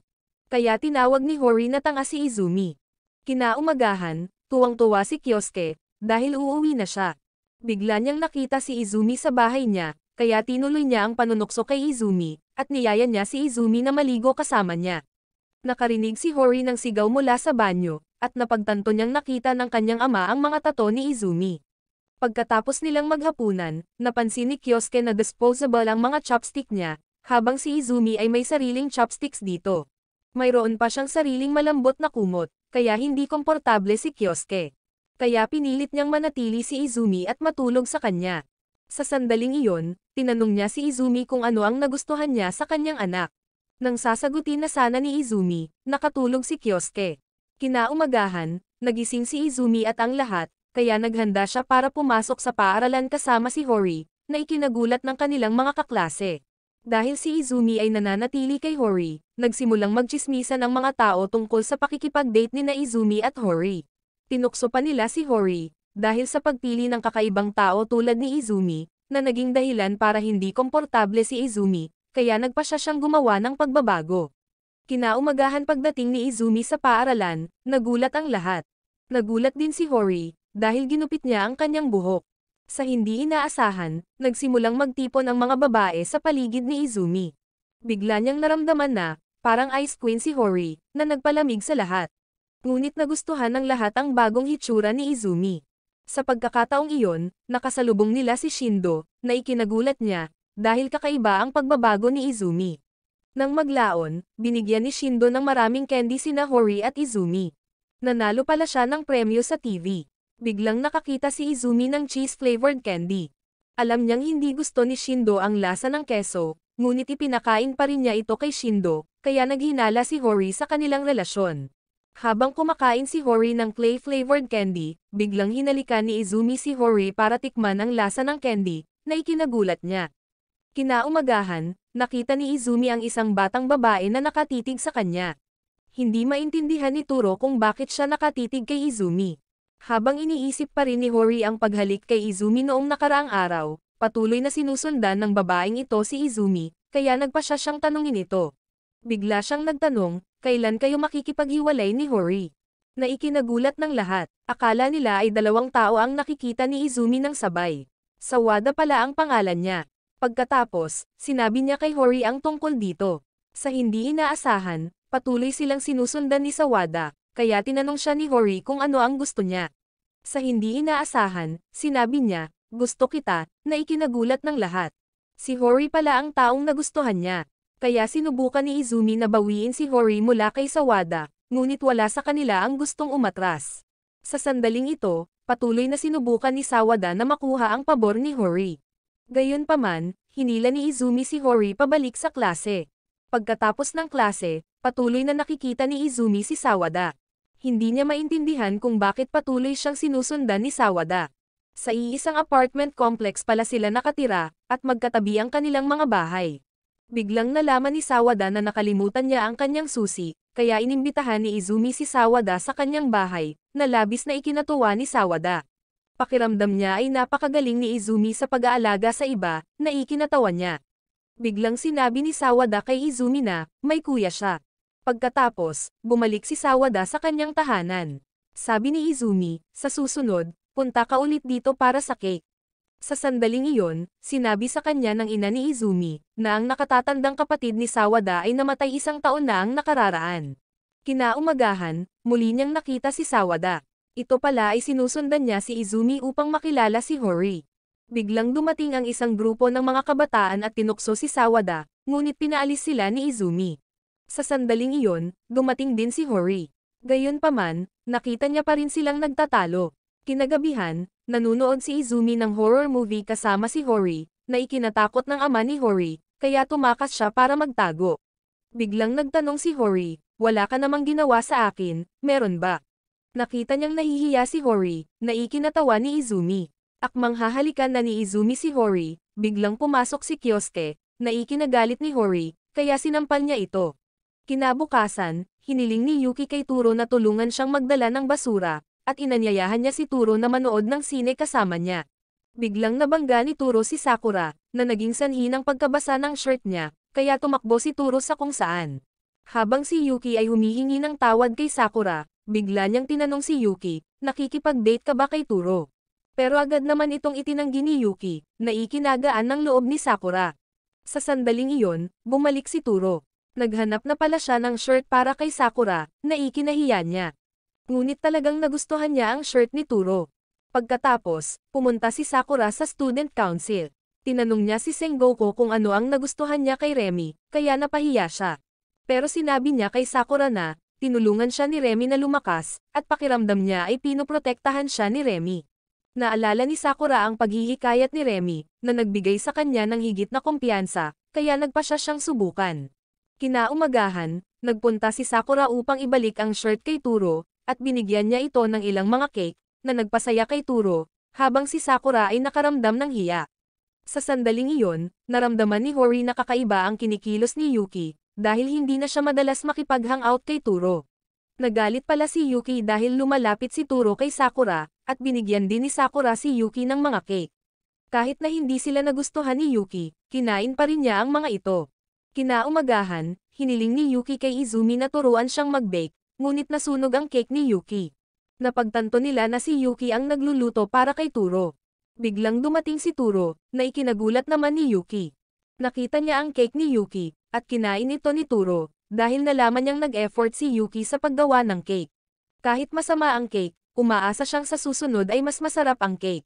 Kaya tinawag ni Hori na tanga si Izumi. Kinaumagahan, tuwang-tuwa si Kyosuke, dahil uuwi na siya. Bigla niyang nakita si Izumi sa bahay niya, kaya tinuloy niya ang panunukso kay Izumi, at niyaya niya si Izumi na maligo kasama niya. Nakarinig si Hori ng sigaw mula sa banyo, at napagtanto niyang nakita ng kanyang ama ang mga tato ni Izumi. Pagkatapos nilang maghapunan, napansin ni Kyosuke na disposable ang mga chopstick niya, habang si Izumi ay may sariling chopsticks dito. Mayroon pa siyang sariling malambot na kumot, kaya hindi komportable si Kyosuke. Kaya pinilit niyang manatili si Izumi at matulog sa kanya. Sa sandaling iyon, tinanong niya si Izumi kung ano ang nagustuhan niya sa kanyang anak. Nang sasagutin na sana ni Izumi, nakatulog si Kyosuke. Kinaumagahan, nagising si Izumi at ang lahat, kaya naghanda siya para pumasok sa paaralan kasama si Hori, na ikinagulat ng kanilang mga kaklase. Dahil si Izumi ay nananatili kay Hori, nagsimulang magtsismisan ang mga tao tungkol sa pakikipag-date ni na Izumi at Hori. Tinukso pa nila si Hori, dahil sa pagpili ng kakaibang tao tulad ni Izumi, na naging dahilan para hindi komportable si Izumi, kaya nagpa siyang gumawa ng pagbabago. Kinaumagahan pagdating ni Izumi sa paaralan, nagulat ang lahat. Nagulat din si Hori, dahil ginupit niya ang kanyang buhok. Sa hindi inaasahan, nagsimulang magtipon ang mga babae sa paligid ni Izumi. Bigla niyang naramdaman na, parang ice queen si Hori, na nagpalamig sa lahat. Ngunit nagustuhan ng lahat ang bagong hitsura ni Izumi. Sa pagkakataong iyon, nakasalubong nila si Shindo, na ikinagulat niya, dahil kakaiba ang pagbabago ni Izumi. Nang maglaon, binigyan ni Shindo ng maraming candy sina Hori at Izumi. Nanalo pala siya ng premyo sa TV. Biglang nakakita si Izumi ng cheese-flavored candy. Alam niyang hindi gusto ni Shindo ang lasa ng keso, ngunit ipinakain pa rin niya ito kay Shindo, kaya naghinala si Hori sa kanilang relasyon. Habang kumakain si Hori ng clay-flavored candy, biglang hinalikan ni Izumi si Hori para tikman ang lasa ng candy, na ikinagulat niya. Kinaumagahan, nakita ni Izumi ang isang batang babae na nakatitig sa kanya. Hindi maintindihan ni Turo kung bakit siya nakatitig kay Izumi. Habang iniisip pa rin ni Hori ang paghalik kay Izumi noong nakaraang araw, patuloy na sinusundan ng babaeng ito si Izumi, kaya nagpa siyang tanungin ito. Bigla siyang nagtanong, kailan kayo makikipaghiwalay ni Hori? Na ikinagulat ng lahat, akala nila ay dalawang tao ang nakikita ni Izumi ng sabay. Sawada pala ang pangalan niya. Pagkatapos, sinabi niya kay Hori ang tungkol dito. Sa hindi inaasahan, patuloy silang sinusundan ni Sawada, kaya tinanong siya ni Hori kung ano ang gusto niya. Sa hindi inaasahan, sinabi niya, gusto kita, na ikinagulat ng lahat. Si Hori pala ang taong nagustuhan niya. Kaya sinubukan ni Izumi na bawiin si Hori mula kay Sawada, ngunit wala sa kanila ang gustong umatras. Sa sandaling ito, patuloy na sinubukan ni Sawada na makuha ang pabor ni Hori. Gayunpaman, hinila ni Izumi si Hori pabalik sa klase. Pagkatapos ng klase, patuloy na nakikita ni Izumi si Sawada. Hindi niya maintindihan kung bakit patuloy siyang sinusundan ni Sawada. Sa iisang apartment complex pala sila nakatira, at magkatabi ang kanilang mga bahay. Biglang nalaman ni Sawada na nakalimutan niya ang kanyang susi, kaya inimbitahan ni Izumi si Sawada sa kanyang bahay, na labis na ikinatuwa ni Sawada. Pakiramdam niya ay napakagaling ni Izumi sa pag-aalaga sa iba, na ikinatawa niya. Biglang sinabi ni Sawada kay Izumi na, may kuya siya. Pagkatapos, bumalik si Sawada sa kanyang tahanan. Sabi ni Izumi, sa susunod, punta ka ulit dito para sa cake. Sa sandaling iyon, sinabi sa kanya ng ina ni Izumi, na ang nakatatandang kapatid ni Sawada ay namatay 1 taon na ang nakararaan. Kinaumagahan, muli niyang nakita si Sawada. Ito pala ay sinusundan niya si Izumi upang makilala si Hori. Biglang dumating ang isang grupo ng mga kabataan at tinukso si Sawada, ngunit pinaalis sila ni Izumi. Sa sandaling iyon, dumating din si Hori. Gayunpaman, nakita niya pa rin silang nagtatalo. Kinagabihan, nanunood si Izumi ng horror movie kasama si Hori, na ikinatakot ng ama ni Hori, kaya tumakas siya para magtago. Biglang nagtanong si Hori, wala ka namang ginawa sa akin, meron ba? Nakita niyang nahihiya si Hori, na ikinatawa ni Izumi. Akmang hahalikan na ni Izumi si Hori, biglang pumasok si Kyosuke, na ikinagalit ni Hori, kaya sinampal niya ito. Kinabukasan, hiniling ni Yuki kay Turo na tulungan siyang magdala ng basura, at inanyayahan niya si Turo na manood ng sine kasama niya. Biglang nabangga ni Turo si Sakura, na naging sanhi ng pagkabasa ng shirt niya, kaya tumakbo si Turo sa kung saan. Habang si Yuki ay humihingi ng tawad kay Sakura, bigla niyang tinanong si Yuki, nakikipag-date ka ba kay Turo? Pero agad naman itong itinanggi ni Yuki, na ikinagaan ng loob ni Sakura. Sa sandaling iyon, bumalik si Turo. Naghanap na pala siya ng shirt para kay Sakura, na ikinahiya niya. Ngunit talagang nagustuhan niya ang shirt ni Turo. Pagkatapos, pumunta si Sakura sa student council. Tinanong niya si Sengoku kung ano ang nagustuhan niya kay Remy, kaya napahiya siya. Pero sinabi niya kay Sakura na, tinulungan siya ni Remy na lumakas, at pakiramdam niya ay pinoprotektahan siya ni Remy. Naalala ni Sakura ang paghihikayat ni Remy, na nagbigay sa kanya ng higit na kumpiyansa, kaya nagpa siya siyang subukan. Kinaumagahan, nagpunta si Sakura upang ibalik ang shirt kay Turo, at binigyan niya ito ng ilang mga cake, na nagpasaya kay Turo, habang si Sakura ay nakaramdam ng hiya. Sa sandaling iyon, naramdaman ni Hori na kakaiba ang kinikilos ni Yuki, dahil hindi na siya madalas makipag-hangout kay Turo. Nagalit pala si Yuki dahil lumalapit si Turo kay Sakura, at binigyan din ni Sakura si Yuki ng mga cake. Kahit na hindi sila nagustuhan ni Yuki, kinain pa rin niya ang mga ito. Kinaumagahan, hiniling ni Yuki kay Izumi na turuan siyang mag-bake, ngunit nasunog ang cake ni Yuki. Napagtanto nila na si Yuki ang nagluluto para kay Turo. Biglang dumating si Turo, na ikinagulat naman ni Yuki. Nakita niya ang cake ni Yuki, at kinain ito ni Turo, dahil nalaman niyang nag-effort si Yuki sa paggawa ng cake. Kahit masama ang cake, umaasa siyang sa susunod ay mas masarap ang cake.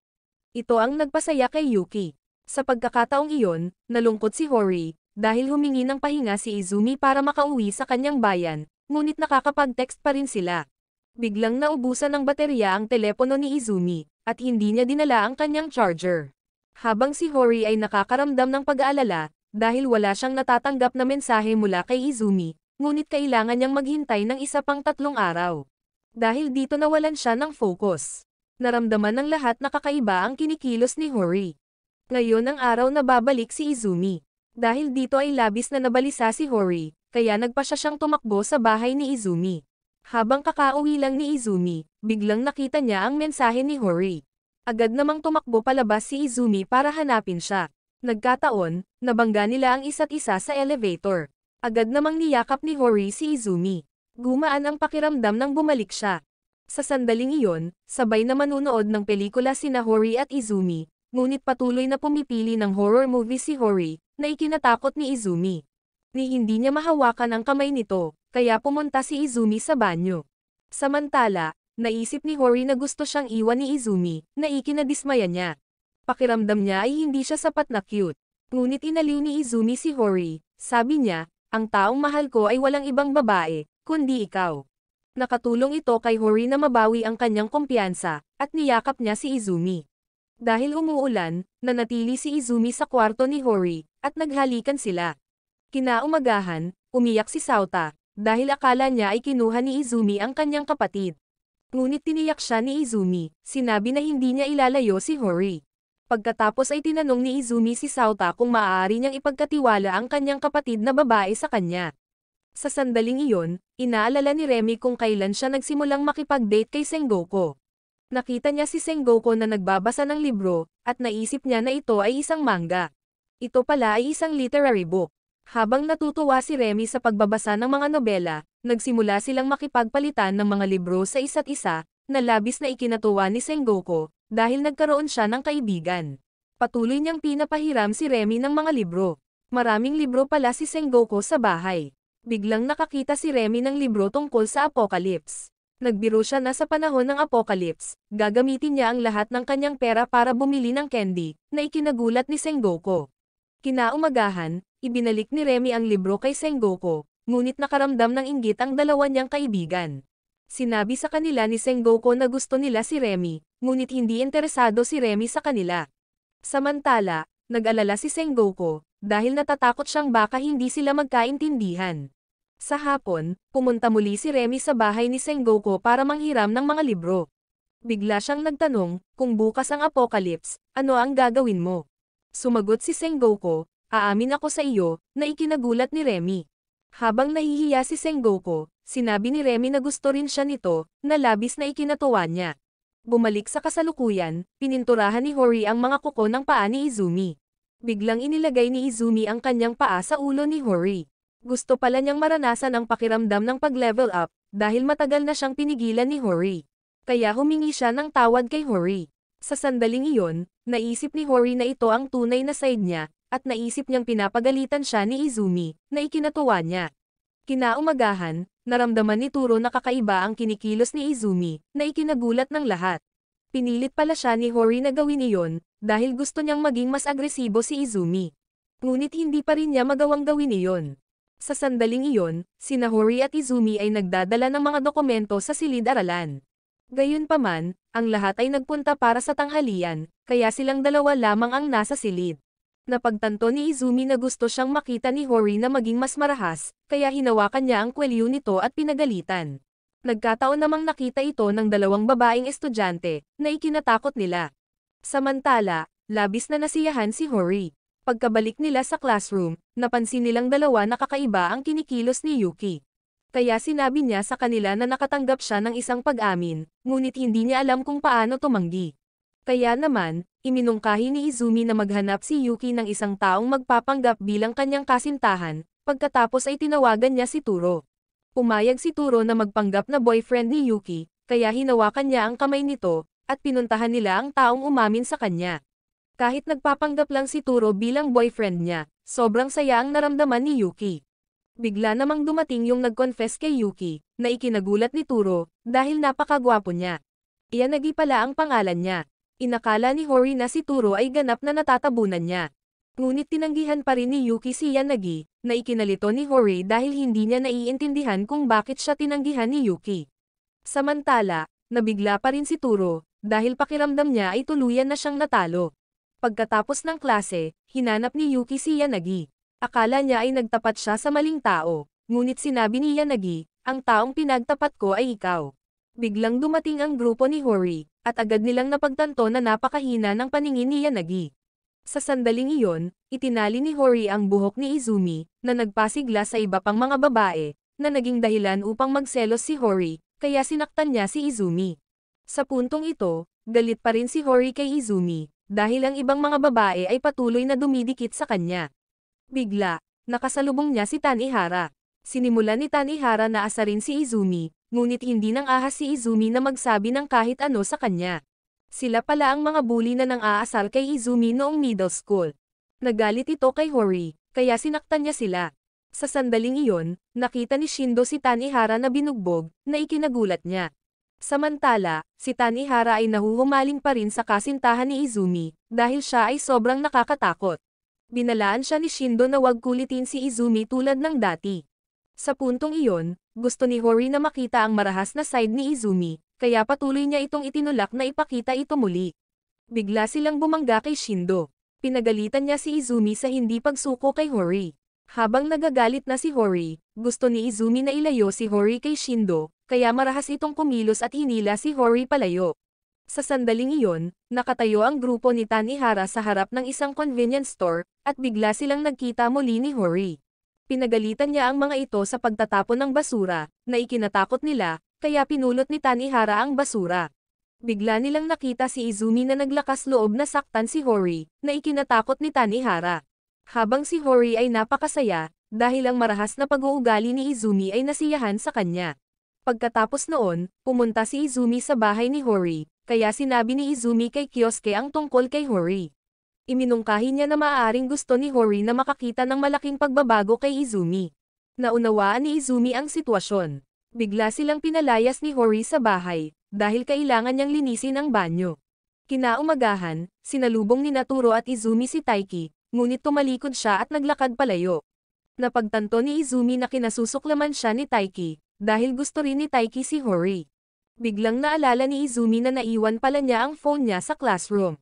Ito ang nagpasaya kay Yuki. Sa pagkakataong iyon, nalungkot si Hori, dahil humingi ng pahinga si Izumi para makauwi sa kanyang bayan, ngunit nakakapag-text pa rin sila. Biglang naubusan ng baterya ang telepono ni Izumi, at hindi niya dinala ang kanyang charger. Habang si Hori ay nakakaramdam ng pag-aalala, dahil wala siyang natatanggap na mensahe mula kay Izumi, ngunit kailangan niyang maghintay ng isa pang 3 araw. Dahil dito nawalan siya ng focus. Naramdaman ng lahat na kakaiba ang kinikilos ni Hori. Ngayon ang araw na babalik si Izumi. Dahil dito ay labis na nabalisa si Hori, kaya nagpa siya siyang tumakbo sa bahay ni Izumi. Habang kakauwi lang ni Izumi, biglang nakita niya ang mensahe ni Hori. Agad namang tumakbo palabas si Izumi para hanapin siya. Nagkataon, nabangga nila ang isa't isa sa elevator. Agad namang niyakap ni Hori si Izumi. Gumaan ang pakiramdam nang bumalik siya. Sa sandaling iyon, sabay na manunood ng pelikula sina Hori at Izumi, ngunit patuloy na pumipili ng horror movie si Hori, na ikinatakot ni Izumi. Ni hindi niya mahawakan ang kamay nito, kaya pumunta si Izumi sa banyo. Samantala, naisip ni Hori na gusto siyang iwan ni Izumi, na ikinadismaya niya. Pakiramdam niya ay hindi siya sapat na cute. Ngunit inaliw ni Izumi si Hori, sabi niya, ang taong mahal ko ay walang ibang babae, kundi ikaw. Nakatulong ito kay Hori na mabawi ang kanyang kumpiyansa, at niyakap niya si Izumi. Dahil umuulan, nanatili si Izumi sa kwarto ni Hori, at naghalikan sila. Kinaumagahan, umiyak si Sauta, dahil akala niya ay kinuha ni Izumi ang kanyang kapatid. Ngunit tiniyak siya ni Izumi, sinabi na hindi niya ilalayo si Hori. Pagkatapos ay tinanong ni Izumi si Sauta kung maaari niyang ipagkatiwala ang kanyang kapatid na babae sa kanya. Sa sandaling iyon, inaalala ni Remy kung kailan siya nagsimulang makipag-date kay Sengoku. Nakita niya si Sengoku na nagbabasa ng libro, at naisip niya na ito ay isang manga. Ito pala ay isang literary book. Habang natutuwa si Remy sa pagbabasa ng mga nobela, nagsimula silang makipagpalitan ng mga libro sa isa't isa, na labis na ikinatuwa ni Sengoku, dahil nagkaroon siya ng kaibigan. Patuloy niyang pinapahiram si Remy ng mga libro. Maraming libro pala si Sengoku sa bahay. Biglang nakakita si Remy ng libro tungkol sa Apocalypse. Nagbiro siya na sa panahon ng Apocalypse, gagamitin niya ang lahat ng kanyang pera para bumili ng candy, na ikinagulat ni Sengoku. Kinaumagahan, ibinalik ni Remy ang libro kay Sengoku, ngunit nakaramdam ng inggit ang dalawa niyang kaibigan. Sinabi sa kanila ni Sengoku na gusto nila si Remy, ngunit hindi interesado si Remy sa kanila. Samantala, nag-alala si Sengoku, dahil natatakot siyang baka hindi sila magkaintindihan. Sa hapon, pumunta muli si Remy sa bahay ni Sengoku para manghiram ng mga libro. Bigla siyang nagtanong, kung bukas ang Apocalypse, ano ang gagawin mo? Sumagot si Sengoku, aamin ako sa iyo, na ikinagulat ni Remy. Habang nahihiya si Sengoku, sinabi ni Remy na gusto rin siya nito, na labis na ikinatuwa niya. Bumalik sa kasalukuyan, pininturahan ni Hori ang mga kuko ng paa ni Izumi. Biglang inilagay ni Izumi ang kanyang paa sa ulo ni Hori. Gusto pala niyang maranasan ang pakiramdam ng pag-level up, dahil matagal na siyang pinigilan ni Hori. Kaya humingi siya ng tawad kay Hori. Sa sandaling iyon, naisip ni Hori na ito ang tunay na side niya, at naisip niyang pinapagalitan siya ni Izumi, na ikinatuwa niya. Kinaumagahan, naramdaman ni Turo na kakaiba ang kinikilos ni Izumi, na ikinagulat ng lahat. Pinilit pala siya ni Hori na gawin iyon, dahil gusto niyang maging mas agresibo si Izumi. Ngunit hindi pa rin niya magawang gawin iyon. Sa sandaling iyon, sina Hori at Izumi ay nagdadala ng mga dokumento sa silid-aralan. Gayunpaman, ang lahat ay nagpunta para sa tanghalian, kaya silang dalawa lamang ang nasa silid. Napagtanto ni Izumi na gusto siyang makita ni Hori na maging mas marahas, kaya hinawakan niya ang kwelyo nito at pinagalitan. Nagkataon namang nakita ito ng dalawang babaeng estudyante, na ikinatakot nila. Samantala, labis na nasiyahan si Hori. Pagkabalik nila sa classroom, napansin nilang dalawa na kakaiba ang kinikilos ni Yuki. Kaya sinabi niya sa kanila na nakatanggap siya ng isang pag-amin, ngunit hindi niya alam kung paano tumanggi. Kaya naman, iminungkahi ni Izumi na maghanap si Yuki ng isang taong magpapanggap bilang kanyang kasintahan, pagkatapos ay tinawagan niya si Turo. Pumayag si Turo na magpanggap na boyfriend ni Yuki, kaya hinawakan niya ang kamay nito, at pinuntahan nila ang taong umamin sa kanya. Kahit nagpapanggap lang si Turo bilang boyfriend niya, sobrang saya ang naramdaman ni Yuki. Bigla namang dumating yung nag-confess kay Yuki, na ikinagulat ni Turo, dahil napakagwapo niya. Yanagi pala ang pangalan niya. Inakala ni Hori na si Turo ay ganap na natatabunan niya. Ngunit tinanggihan pa rin ni Yuki si Yanagi, na ikinalito ni Hori dahil hindi niya naiintindihan kung bakit siya tinanggihan ni Yuki. Samantala, nabigla pa rin si Turo, dahil pakiramdam niya ay tuluyan na siyang natalo. Pagkatapos ng klase, hinanap ni Yuki si Yanagi. Akala niya ay nagtapat siya sa maling tao, ngunit sinabi ni Yanagi, ang taong pinagtapat ko ay ikaw. Biglang dumating ang grupo ni Hori, at agad nilang napagtanto na napakahina ng paningin ni Yanagi. Sa sandaling iyon, itinali ni Hori ang buhok ni Izumi, na nagpasigla sa iba pang mga babae, na naging dahilan upang magselos si Hori, kaya sinaktan niya si Izumi. Sa puntong ito, galit pa rin si Hori kay Izumi, dahil ang ibang mga babae ay patuloy na dumidikit sa kanya. Bigla, nakasalubong niya si Tanihara. Sinimula ni Tanihara na asarin si Izumi, ngunit hindi nang ahas si Izumi na magsabi ng kahit ano sa kanya. Sila pala ang mga bully na nang-aasar kay Izumi noong middle school. Nagalit ito kay Hori, kaya sinaktan niya sila. Sa sandaling iyon, nakita ni Shindo si Tanihara na binugbog, na ikinagulat niya. Samantala, si Tanihara ay nahuhumaling pa rin sa kasintahan ni Izumi, dahil siya ay sobrang nakakatakot. Binalaan siya ni Shindo na wag kulitin si Izumi tulad ng dati. Sa puntong iyon, gusto ni Hori na makita ang marahas na side ni Izumi, kaya patuloy niya itong itinulak na ipakita ito muli. Bigla silang bumangga kay Shindo. Pinagalitan niya si Izumi sa hindi pagsuko kay Hori. Habang nagagalit na si Hori, gusto ni Izumi na ilayo si Hori kay Shindo, kaya marahas itong kumilos at hinila si Hori palayo. Sa sandaling iyon, nakatayo ang grupo ni Tanihara sa harap ng isang convenience store, at bigla silang nagkita muli ni Hori. Pinagalitan niya ang mga ito sa pagtatapon ng basura, na ikinatakot nila, kaya pinulot ni Tanihara ang basura. Bigla nilang nakita si Izumi na naglakas loob na saktan si Hori, na ikinatakot ni Tanihara. Habang si Hori ay napakasaya, dahil ang marahas na pag-uugali ni Izumi ay nasiyahan sa kanya. Pagkatapos noon, pumunta si Izumi sa bahay ni Hori, kaya sinabi ni Izumi kay Kyosuke ang tungkol kay Hori. Iminungkahi niya na maaaring gusto ni Hori na makakita ng malaking pagbabago kay Izumi. Naunawaan ni Izumi ang sitwasyon. Bigla silang pinalayas ni Hori sa bahay, dahil kailangan niyang linisin ang banyo. Kinaumagahan, sinalubong ni Naturo at Izumi si Taiki, ngunit tumalikod siya at naglakad palayo. Napagtanto ni Izumi na kinasusuklaman siya ni Taiki, dahil gusto rin ni Taiki si Hori. Biglang naalala ni Izumi na naiwan pala niya ang phone niya sa classroom.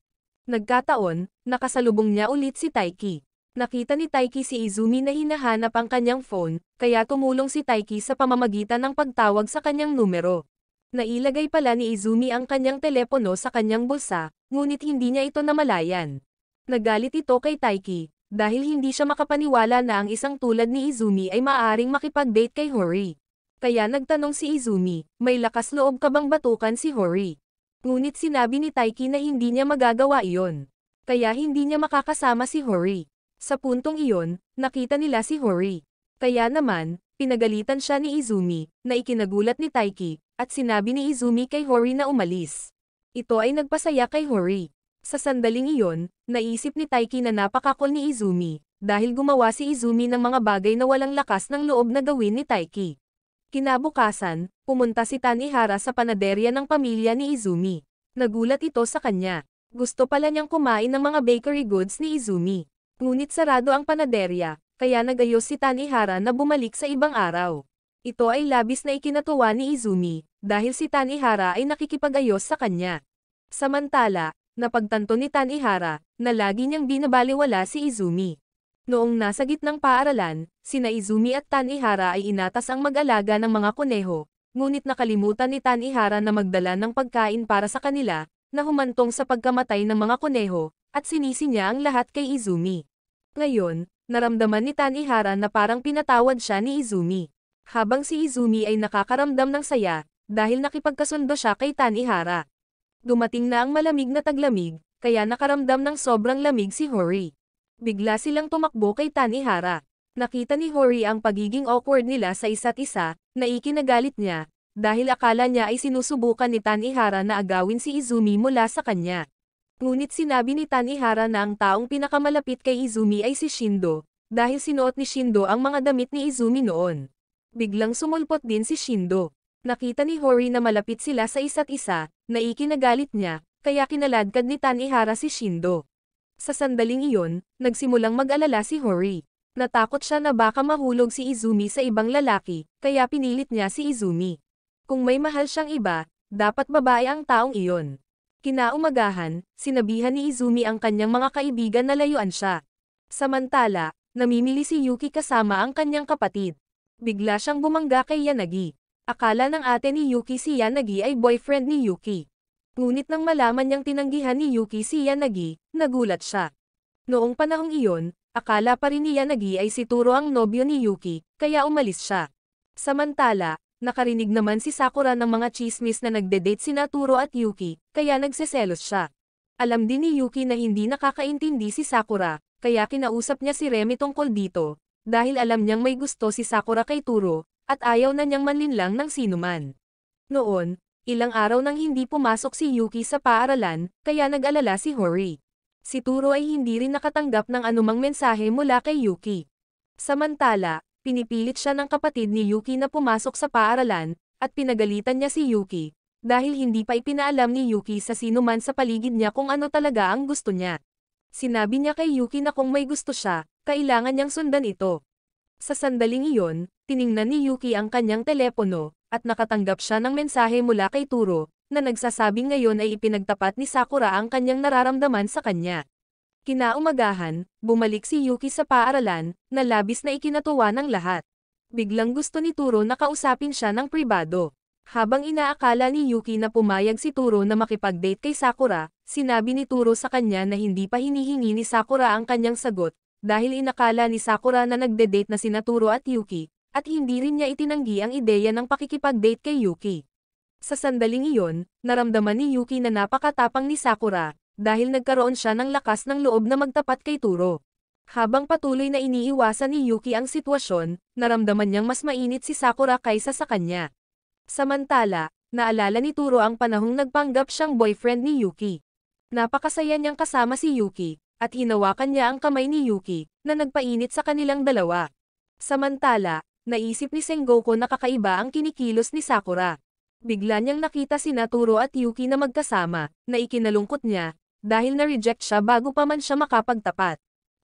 Nagkataon, nakasalubong niya ulit si Taiki. Nakita ni Taiki si Izumi na hinahanap ang kanyang phone, kaya tumulong si Taiki sa pamamagitan ng pagtawag sa kanyang numero. Nailagay pala ni Izumi ang kanyang telepono sa kanyang bulsa, ngunit hindi niya ito namalayan. Nagalit ito kay Taiki, dahil hindi siya makapaniwala na ang isang tulad ni Izumi ay maaaring makipag-date kay Hori. Kaya nagtanong si Izumi, may lakas loob ka bang batukan si Hori? Ngunit sinabi ni Taiki na hindi niya magagawa iyon. Kaya hindi niya makakasama si Hori. Sa puntong iyon, nakita nila si Hori. Kaya naman, pinagalitan siya ni Izumi, na ikinagulat ni Taiki, at sinabi ni Izumi kay Hori na umalis. Ito ay nagpasaya kay Hori. Sa sandaling iyon, naisip ni Taiki na napakakol ni Izumi, dahil gumawa si Izumi ng mga bagay na walang lakas ng loob na gawin ni Taiki. Kinabukasan, pumunta si Tanihara sa panaderya ng pamilya ni Izumi. Nagulat ito sa kanya. Gusto pala niyang kumain ng mga bakery goods ni Izumi. Ngunit sarado ang panaderya, kaya nagayos si Tanihara na bumalik sa ibang araw. Ito ay labis na ikinatuwa ni Izumi, dahil si Tanihara ay nakikipag-ayos sa kanya. Samantala, napagtanto ni Tanihara, na lagi niyang binabaliwala si Izumi. Noong nasa gitnang paaralan, sina Izumi at Tanihara ay inatas ang mag-alaga ng mga kuneho, ngunit nakalimutan ni Tanihara na magdala ng pagkain para sa kanila, na humantong sa pagkamatay ng mga kuneho, at sinisi niya ang lahat kay Izumi. Ngayon, naramdaman ni Tanihara na parang pinatawad siya ni Izumi. Habang si Izumi ay nakakaramdam ng saya, dahil nakipagkasundo siya kay Tanihara. Dumating na ang malamig na taglamig, kaya nakaramdam ng sobrang lamig si Hori. Bigla silang tumakbo kay Tanihara. Nakita ni Hori ang pagiging awkward nila sa isa't isa, na ikinagalit niya, dahil akala niya ay sinusubukan ni Tanihara na agawin si Izumi mula sa kanya. Ngunit sinabi ni Tanihara na ang taong pinakamalapit kay Izumi ay si Shindo, dahil sinuot ni Shindo ang mga damit ni Izumi noon. Biglang sumulpot din si Shindo. Nakita ni Hori na malapit sila sa isa't isa, na ikinagalit niya, kaya kinaladkad ni Tanihara si Shindo. Sa sandaling iyon, nagsimulang mag-alala si Hori. Natakot siya na baka mahulog si Izumi sa ibang lalaki, kaya pinilit niya si Izumi. Kung may mahal siyang iba, dapat babae ang taong iyon. Kinaumagahan, sinabihan ni Izumi ang kanyang mga kaibigan na layuan siya. Samantala, namimili si Yuki kasama ang kanyang kapatid. Bigla siyang bumangga kay Yanagi. Akala ng ate ni Yuki si Yanagi ay boyfriend ni Yuki. Ngunit nang malaman niyang tinanggihan ni Yuki si Yanagi, nagulat siya. Noong panahong iyon, akala pa rin ni Yanagi ay si Turo ang nobyo ni Yuki, kaya umalis siya. Samantala, nakarinig naman si Sakura ng mga chismis na nagde-date sina Turo at Yuki, kaya nagseselos siya. Alam din ni Yuki na hindi nakakaintindi si Sakura, kaya kinausap niya si Remy tungkol dito, dahil alam niyang may gusto si Sakura kay Turo, at ayaw na niyang manlinlang ng sinuman. Noon, ilang araw nang hindi pumasok si Yuki sa paaralan, kaya nag-alala si Hori. Si Turo ay hindi rin nakatanggap ng anumang mensahe mula kay Yuki. Samantala, pinipilit siya ng kapatid ni Yuki na pumasok sa paaralan, at pinagalitan niya si Yuki, dahil hindi pa ipinaalam ni Yuki sa sinuman sa paligid niya kung ano talaga ang gusto niya. Sinabi niya kay Yuki na kung may gusto siya, kailangan niyang sundan ito. Sa sandaling iyon, tiningnan ni Yuki ang kanyang telepono, at nakatanggap siya ng mensahe mula kay Turo, na nagsasabing ngayon ay ipinagtapat ni Sakura ang kanyang nararamdaman sa kanya. Kinaumagahan, bumalik si Yuki sa paaralan, na labis na ikinatuwa ng lahat. Biglang gusto ni Turo na kausapin siya ng pribado. Habang inaakala ni Yuki na pumayag si Turo na makipag-date kay Sakura, sinabi ni Turo sa kanya na hindi pa hinihingi ni Sakura ang kanyang sagot, dahil inakala ni Sakura na nagde-date na sina Turo at Yuki, at hindi rin niya itinanggi ang ideya ng pakikipag-date kay Yuki. Sa sandaling iyon, naramdaman ni Yuki na napakatapang ni Sakura, dahil nagkaroon siya ng lakas ng loob na magtapat kay Turo. Habang patuloy na iniiwasan ni Yuki ang sitwasyon, naramdaman niyang mas mainit si Sakura kaysa sa kanya. Samantala, naalala ni Turo ang panahong nagpanggap siyang boyfriend ni Yuki. Napakasaya niyang kasama si Yuki, at hinawakan niya ang kamay ni Yuki, na nagpainit sa kanilang dalawa. Samantala, naisip ni Sengoku na kakaiba ang kinikilos ni Sakura. Bigla niyang nakita sina Turo at Yuki na magkasama, na ikinalungkot niya, dahil na-reject siya bago pa man siya makapagtapat.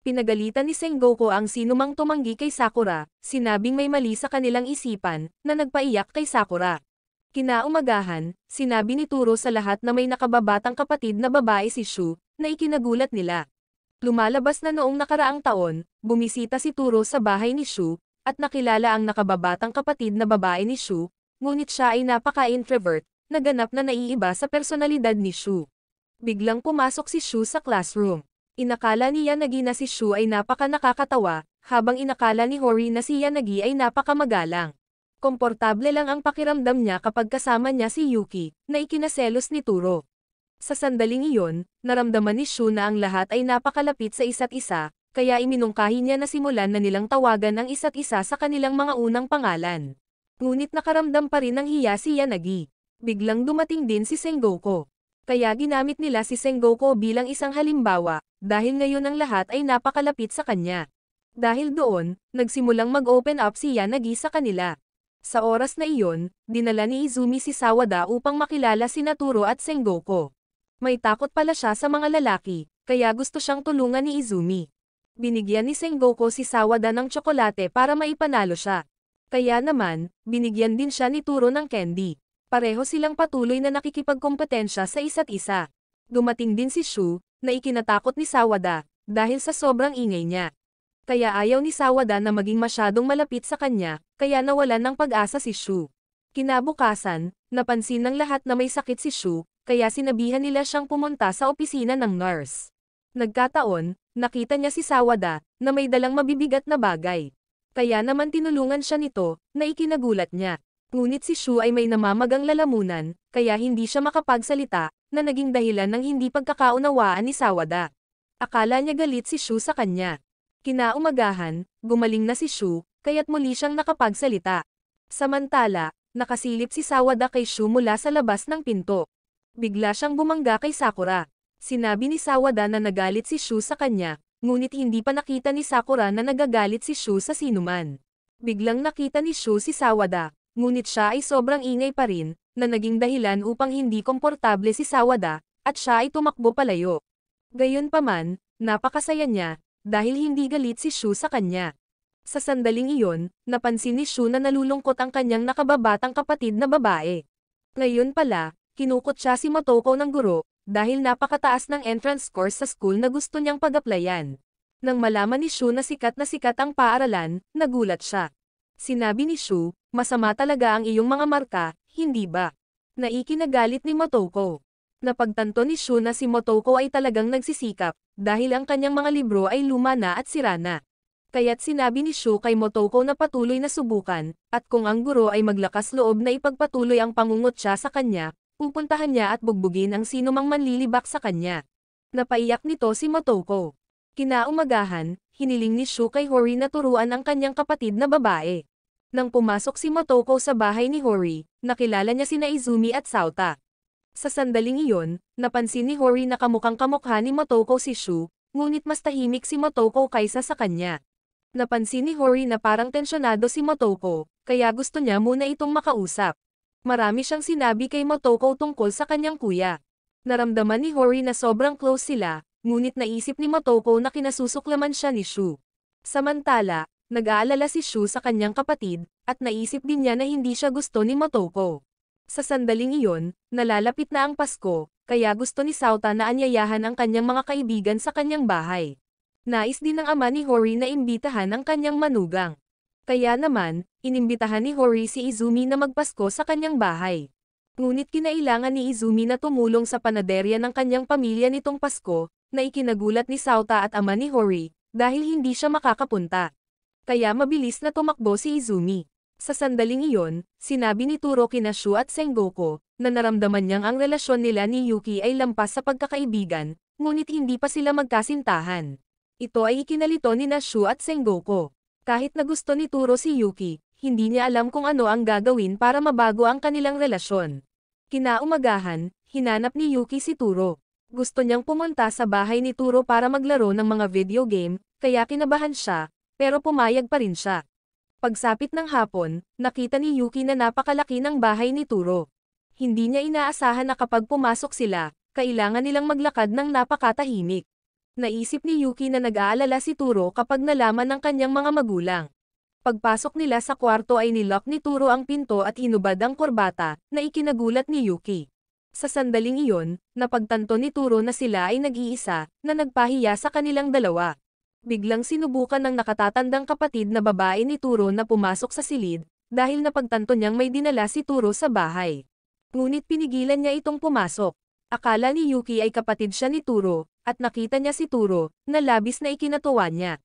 Pinagalitan ni Sengoku ang sinumang tumanggi kay Sakura, sinabing may mali sa kanilang isipan, na nagpaiyak kay Sakura. Kinaumagahan, sinabi ni Turo sa lahat na may nakababatang kapatid na babae si Shu, na ikinagulat nila. Lumalabas na noong nakaraang taon, bumisita si Turo sa bahay ni Shu, at nakilala ang nakababatang kapatid na babae ni Shu, ngunit siya ay napaka-introvert, naganap na naiiba sa personalidad ni Shu. Biglang pumasok si Shu sa classroom. Inakala ni Yanagi na si Shu ay napaka-nakakatawa, habang inakala ni Hori na si Yanagi ay napaka-magalang. Komportable lang ang pakiramdam niya kapag kasama niya si Yuki, na ikinaselos ni Turo. Sa sandaling iyon, naramdaman ni Shu na ang lahat ay napakalapit sa isa't isa, kaya iminungkahi niya na simulan na nilang tawagan ang isa't isa sa kanilang mga unang pangalan. Ngunit nakaramdam pa rin ng hiya si Yanagi. Biglang dumating din si Sengoku. Kaya ginamit nila si Sengoku bilang isang halimbawa, dahil ngayon ang lahat ay napakalapit sa kanya. Dahil doon, nagsimulang mag-open up si Yanagi sa kanila. Sa oras na iyon, dinala ni Izumi si Sawada upang makilala sina Turo at Sengoku. May takot pala siya sa mga lalaki, kaya gusto siyang tulungan ni Izumi. Binigyan ni Sengoku si Sawada ng tsokolate para maipanalo siya. Kaya naman, binigyan din siya ni Turo ng candy. Pareho silang patuloy na nakikipagkompetensya sa isa't isa. Dumating din si Shu, na ikinatakot ni Sawada, dahil sa sobrang ingay niya. Kaya ayaw ni Sawada na maging masyadong malapit sa kanya, kaya nawalan ng pag-asa si Shu. Kinabukasan, napansin ng lahat na may sakit si Shu, kaya sinabihan nila siyang pumunta sa opisina ng nurse. Nagkataon, nakita niya si Sawada, na may dalang mabibigat na bagay. Kaya naman tinulungan siya nito, na ikinagulat niya. Ngunit si Shu ay may namamagang lalamunan, kaya hindi siya makapagsalita, na naging dahilan ng hindi pagkakaunawaan ni Sawada. Akala niya galit si Shu sa kanya. Kinaumagahan, gumaling na si Shu, kaya't muli siyang nakapagsalita. Samantala, nakasilip si Sawada kay Shu mula sa labas ng pinto. Bigla siyang bumangga kay Sakura. Sinabi ni Sawada na nagalit si Shu sa kanya, ngunit hindi pa nakita ni Sakura na nagagalit si Shu sa sinuman. Biglang nakita ni Shu si Sawada, ngunit siya ay sobrang ingay pa rin, na naging dahilan upang hindi komportable si Sawada, at siya ay tumakbo palayo. Gayunpaman, napakasaya niya, dahil hindi galit si Shu sa kanya. Sa sandaling iyon, napansin ni Shu na nalulungkot ang kanyang nakababatang kapatid na babae. Ngayon pala, kinukot siya si Motoko ng guro, dahil napakataas ng entrance course sa school na gusto niyang pag-applyan. Nang malaman ni Shu na sikat ang paaralan, nagulat siya. Sinabi ni Shu, masama talaga ang iyong mga marka, hindi ba? Naikinagalit ni Motoko. Napagtanto ni Shu na si Motoko ay talagang nagsisikap, dahil ang kanyang mga libro ay luma na at sira na. Kaya't sinabi ni Shu kay Motoko na patuloy na subukan, at kung ang guro ay maglakas loob na ipagpatuloy ang pangungutya sa kanya, pupuntahan niya at bugbugin ang sinumang manlilibak sa kanya. Napaiyak nito si Motoko. Kinaumagahan, hiniling ni Shu kay Hori na turuan ang kanyang kapatid na babae. Nang pumasok si Motoko sa bahay ni Hori, nakilala niya sina Izumi at Sauta. Sa sandaling iyon, napansin ni Hori na kamukhang-kamukha ni Motoko si Shu, ngunit mas tahimik si Motoko kaysa sa kanya. Napansin ni Hori na parang tensyonado si Motoko, kaya gusto niya muna itong makausap. Marami siyang sinabi kay Motoko tungkol sa kanyang kuya. Naramdaman ni Hori na sobrang close sila, ngunit naisip ni Motoko na kinasusuklaman siya ni Shu. Samantala, nag-aalala si Shu sa kanyang kapatid, at naisip din niya na hindi siya gusto ni Motoko. Sa sandaling iyon, nalalapit na ang Pasko, kaya gusto ni Sauta na anyayahan ang kanyang mga kaibigan sa kanyang bahay. Nais din ng ama ni Hori na imbitahan ang kanyang manugang. Kaya naman, inimbitahan ni Hori si Izumi na magpasko sa kanyang bahay. Ngunit kinailangan ni Izumi na tumulong sa panaderya ng kanyang pamilya nitong Pasko, na ikinagulat ni Sauta at ama ni Hori, dahil hindi siya makakapunta. Kaya mabilis na tumakbo si Izumi. Sa sandaling iyon, sinabi ni Turo kina Shu at Sengoku, na naramdaman niyang ang relasyon nila ni Yuki ay lampas sa pagkakaibigan, ngunit hindi pa sila magkasintahan. Ito ay ikinalito ni Shu at Sengoku. Kahit na gusto ni Turo si Yuki, hindi niya alam kung ano ang gagawin para mabago ang kanilang relasyon. Kinaumagahan, hinanap ni Yuki si Turo. Gusto niyang pumunta sa bahay ni Turo para maglaro ng mga video game, kaya kinabahan siya, pero pumayag pa rin siya. Pagsapit ng hapon, nakita ni Yuki na napakalaki ng bahay ni Turo. Hindi niya inaasahan na kapag pumasok sila, kailangan nilang maglakad ng napakatahimik. Naisip ni Yuki na nag-aalala si Turo kapag nalaman ng kanyang mga magulang. Pagpasok nila sa kwarto ay nilock ni Turo ang pinto at hinubad ang kurbata, na ikinagulat ni Yuki. Sa sandaling iyon, napagtanto ni Turo na sila ay nag-iisa, na nagpahiya sa kanilang dalawa. Biglang sinubukan ng nakatatandang kapatid na babae ni Turo na pumasok sa silid, dahil napagtanto niyang may dinala si Turo sa bahay. Ngunit pinigilan niya itong pumasok. Akala ni Yuki ay kapatid siya ni Turo, at nakita niya si Turo, na labis na ikinatuwa niya.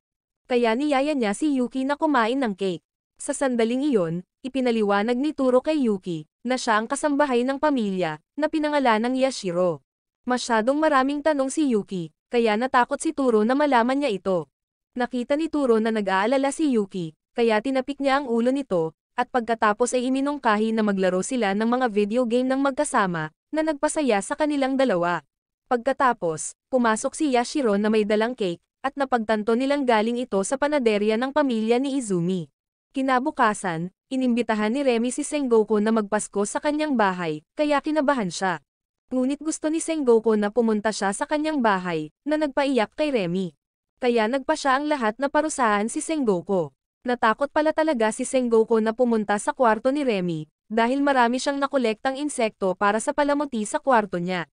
Kaya niyaya niya si Yuki na kumain ng cake. Sa sandaling iyon, ipinaliwanag ni Turo kay Yuki, na siya ang kasambahay ng pamilya, na pinangalanang Yashiro. Masyadong maraming tanong si Yuki, kaya natakot si Turo na malaman niya ito. Nakita ni Turo na nag-aalala si Yuki, kaya tinapik niya ang ulo nito, at pagkatapos ay iminungkahi na maglaro sila ng mga video game ng magkasama, na nagpasaya sa kanilang dalawa. Pagkatapos, pumasok si Yashiro na may dalang cake, at napagtanto nilang galing ito sa panaderya ng pamilya ni Izumi. Kinabukasan, inimbitahan ni Remy si Sengoku na magpasko sa kanyang bahay, kaya kinabahan siya. Ngunit gusto ni Sengoku na pumunta siya sa kanyang bahay, na nagpaiyak kay Remy. Kaya nagpa siya ang lahat na parusahan si Sengoku. Natakot pala talaga si Sengoku na pumunta sa kwarto ni Remy, dahil marami siyang nakolektang insekto para sa palamuti sa kwarto niya.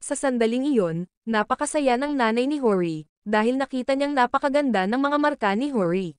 Sa sandaling iyon, napakasaya ng nanay ni Hori, dahil nakita niyang napakaganda ng mga marka ni Hori.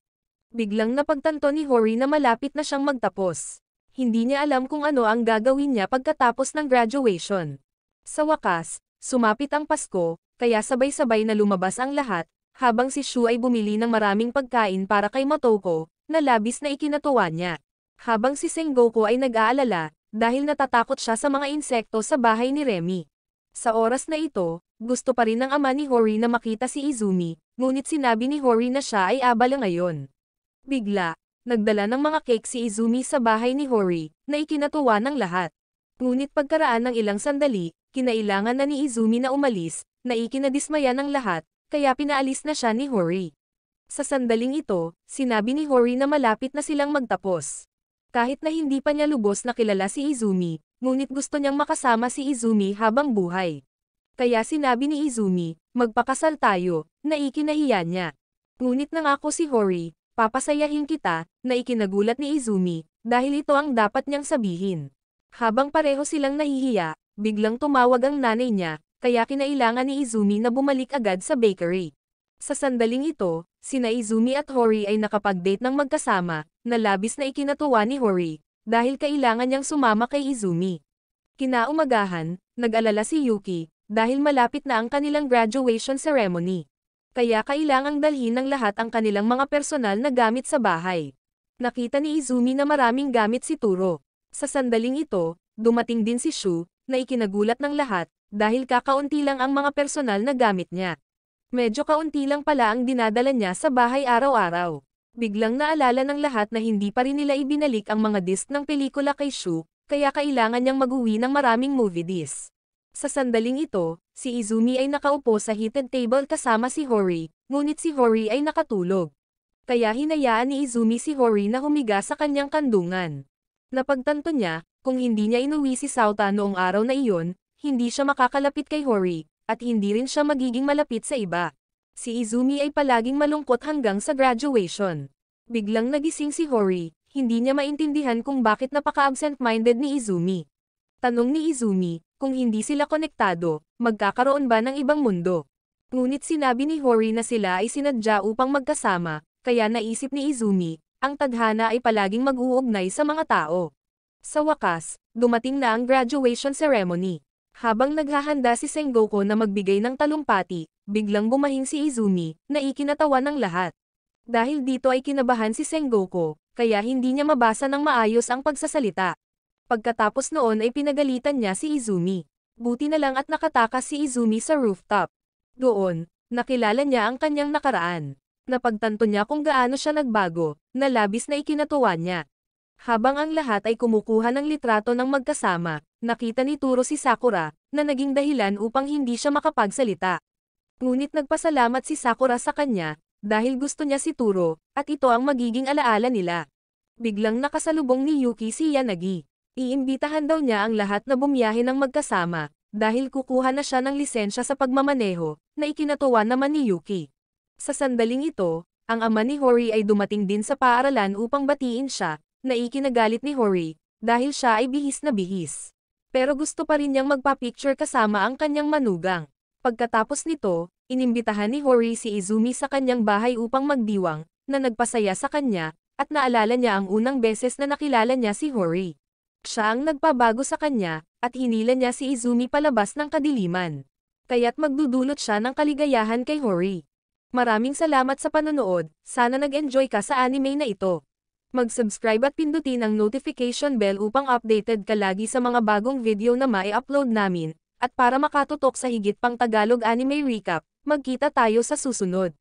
Biglang napagtanto ni Hori na malapit na siyang magtapos. Hindi niya alam kung ano ang gagawin niya pagkatapos ng graduation. Sa wakas, sumapit ang Pasko, kaya sabay-sabay na lumabas ang lahat, habang si Shu ay bumili ng maraming pagkain para kay Motoko, na labis na ikinatuwa niya. Habang si Sengoku ay nag-aalala, dahil natatakot siya sa mga insekto sa bahay ni Remy. Sa oras na ito, gusto pa rin ng ama ni Hori na makita si Izumi, ngunit sinabi ni Hori na siya ay abala ngayon. Bigla, nagdala ng mga cake si Izumi sa bahay ni Hori, na ikinatuwa ng lahat. Ngunit pagkaraan ng ilang sandali, kinailangan na ni Izumi na umalis, na ikinadismaya ng lahat, kaya pinaalis na siya ni Hori. Sa sandaling ito, sinabi ni Hori na malapit na silang magtapos. Kahit na hindi pa niya lubos na kilala si Izumi, ngunit gusto niyang makasama si Izumi habang buhay. Kaya sinabi ni Izumi, magpakasal tayo, na ikinahiya niya. Ngunit nangako si Hori, papasayahin kita, na ikinagulat ni Izumi, dahil ito ang dapat niyang sabihin. Habang pareho silang nahihiya, biglang tumawag ang nanay niya, kaya kinailangan ni Izumi na bumalik agad sa bakery. Sa sandaling ito, sina Izumi at Hori ay nakapag-date ng magkasama, na labis na ikinatuwa ni Hori, dahil kailangan niyang sumama kay Izumi. Kinaumagahan, nag-alala si Yuki, dahil malapit na ang kanilang graduation ceremony. Kaya kailangang dalhin ng lahat ang kanilang mga personal na gamit sa bahay. Nakita ni Izumi na maraming gamit si Turo. Sa sandaling ito, dumating din si Shu, na ikinagulat ng lahat, dahil kakaunti lang ang mga personal na gamit niya. Medyo kaunti lang pala ang dinadala niya sa bahay araw-araw. Biglang naalala ng lahat na hindi pa rin nila ibinalik ang mga disc ng pelikula kay Shu, kaya kailangan niyang mag-uwi ng maraming movie disc. Sa sandaling ito, si Izumi ay nakaupo sa heated table kasama si Hori, ngunit si Hori ay nakatulog. Kaya hinayaan ni Izumi si Hori na humiga sa kanyang kandungan. Napagtanto niya, kung hindi niya inuwi si Sauta noong araw na iyon, hindi siya makakalapit kay Hori, at hindi rin siya magiging malapit sa iba. Si Izumi ay palaging malungkot hanggang sa graduation. Biglang nagising si Hori, hindi niya maintindihan kung bakit napaka-absent-minded ni Izumi. Tanong ni Izumi, kung hindi sila konektado, magkakaroon ba ng ibang mundo? Ngunit sinabi ni Hori na sila ay sinadya upang magkasama, kaya naisip ni Izumi, ang tadhana ay palaging mag-uugnay sa mga tao. Sa wakas, dumating na ang graduation ceremony. Habang naghahanda si Sengoku na magbigay ng talumpati, biglang bumahing si Izumi, na ikinatawa ng lahat. Dahil dito ay kinabahan si Sengoku, kaya hindi niya mabasa ng maayos ang pagsasalita. Pagkatapos noon ay pinagalitan niya si Izumi. Buti na lang at nakatakas si Izumi sa rooftop. Doon, nakilala niya ang kanyang nakaraan. Napagtanto niya kung gaano siya nagbago, na labis na ikinatuwa niya. Habang ang lahat ay kumukuha ng litrato ng magkasama, nakita ni Turo si Sakura, na naging dahilan upang hindi siya makapagsalita. Ngunit nagpasalamat si Sakura sa kanya, dahil gusto niya si Turo, at ito ang magiging alaala nila. Biglang nakasalubong ni Yuki si Yanagi. Iimbitahan daw niya ang lahat na bumiyahe ng magkasama, dahil kukuha na siya ng lisensya sa pagmamaneho, na ikinatuwa naman ni Yuki. Sa sandaling ito, ang ama ni Hori ay dumating din sa paaralan upang batiin siya, na ikinagalit ni Hori, dahil siya ay bihis na bihis. Pero gusto pa rin niyang magpa-picture kasama ang kanyang manugang. Pagkatapos nito, inimbitahan ni Hori si Izumi sa kanyang bahay upang magdiwang, na nagpasaya sa kanya, at naalala niya ang unang beses na nakilala niya si Hori. Siya ang nagpabago sa kanya, at hinila niya si Izumi palabas ng kadiliman. Kaya't magdudulot siya ng kaligayahan kay Hori. Maraming salamat sa panonood, sana nag-enjoy ka sa anime na ito. Mag-subscribe at pindutin ang notification bell upang updated ka lagi sa mga bagong video na mai-upload namin, at para makatutok sa higit pang Tagalog anime recap, magkita tayo sa susunod.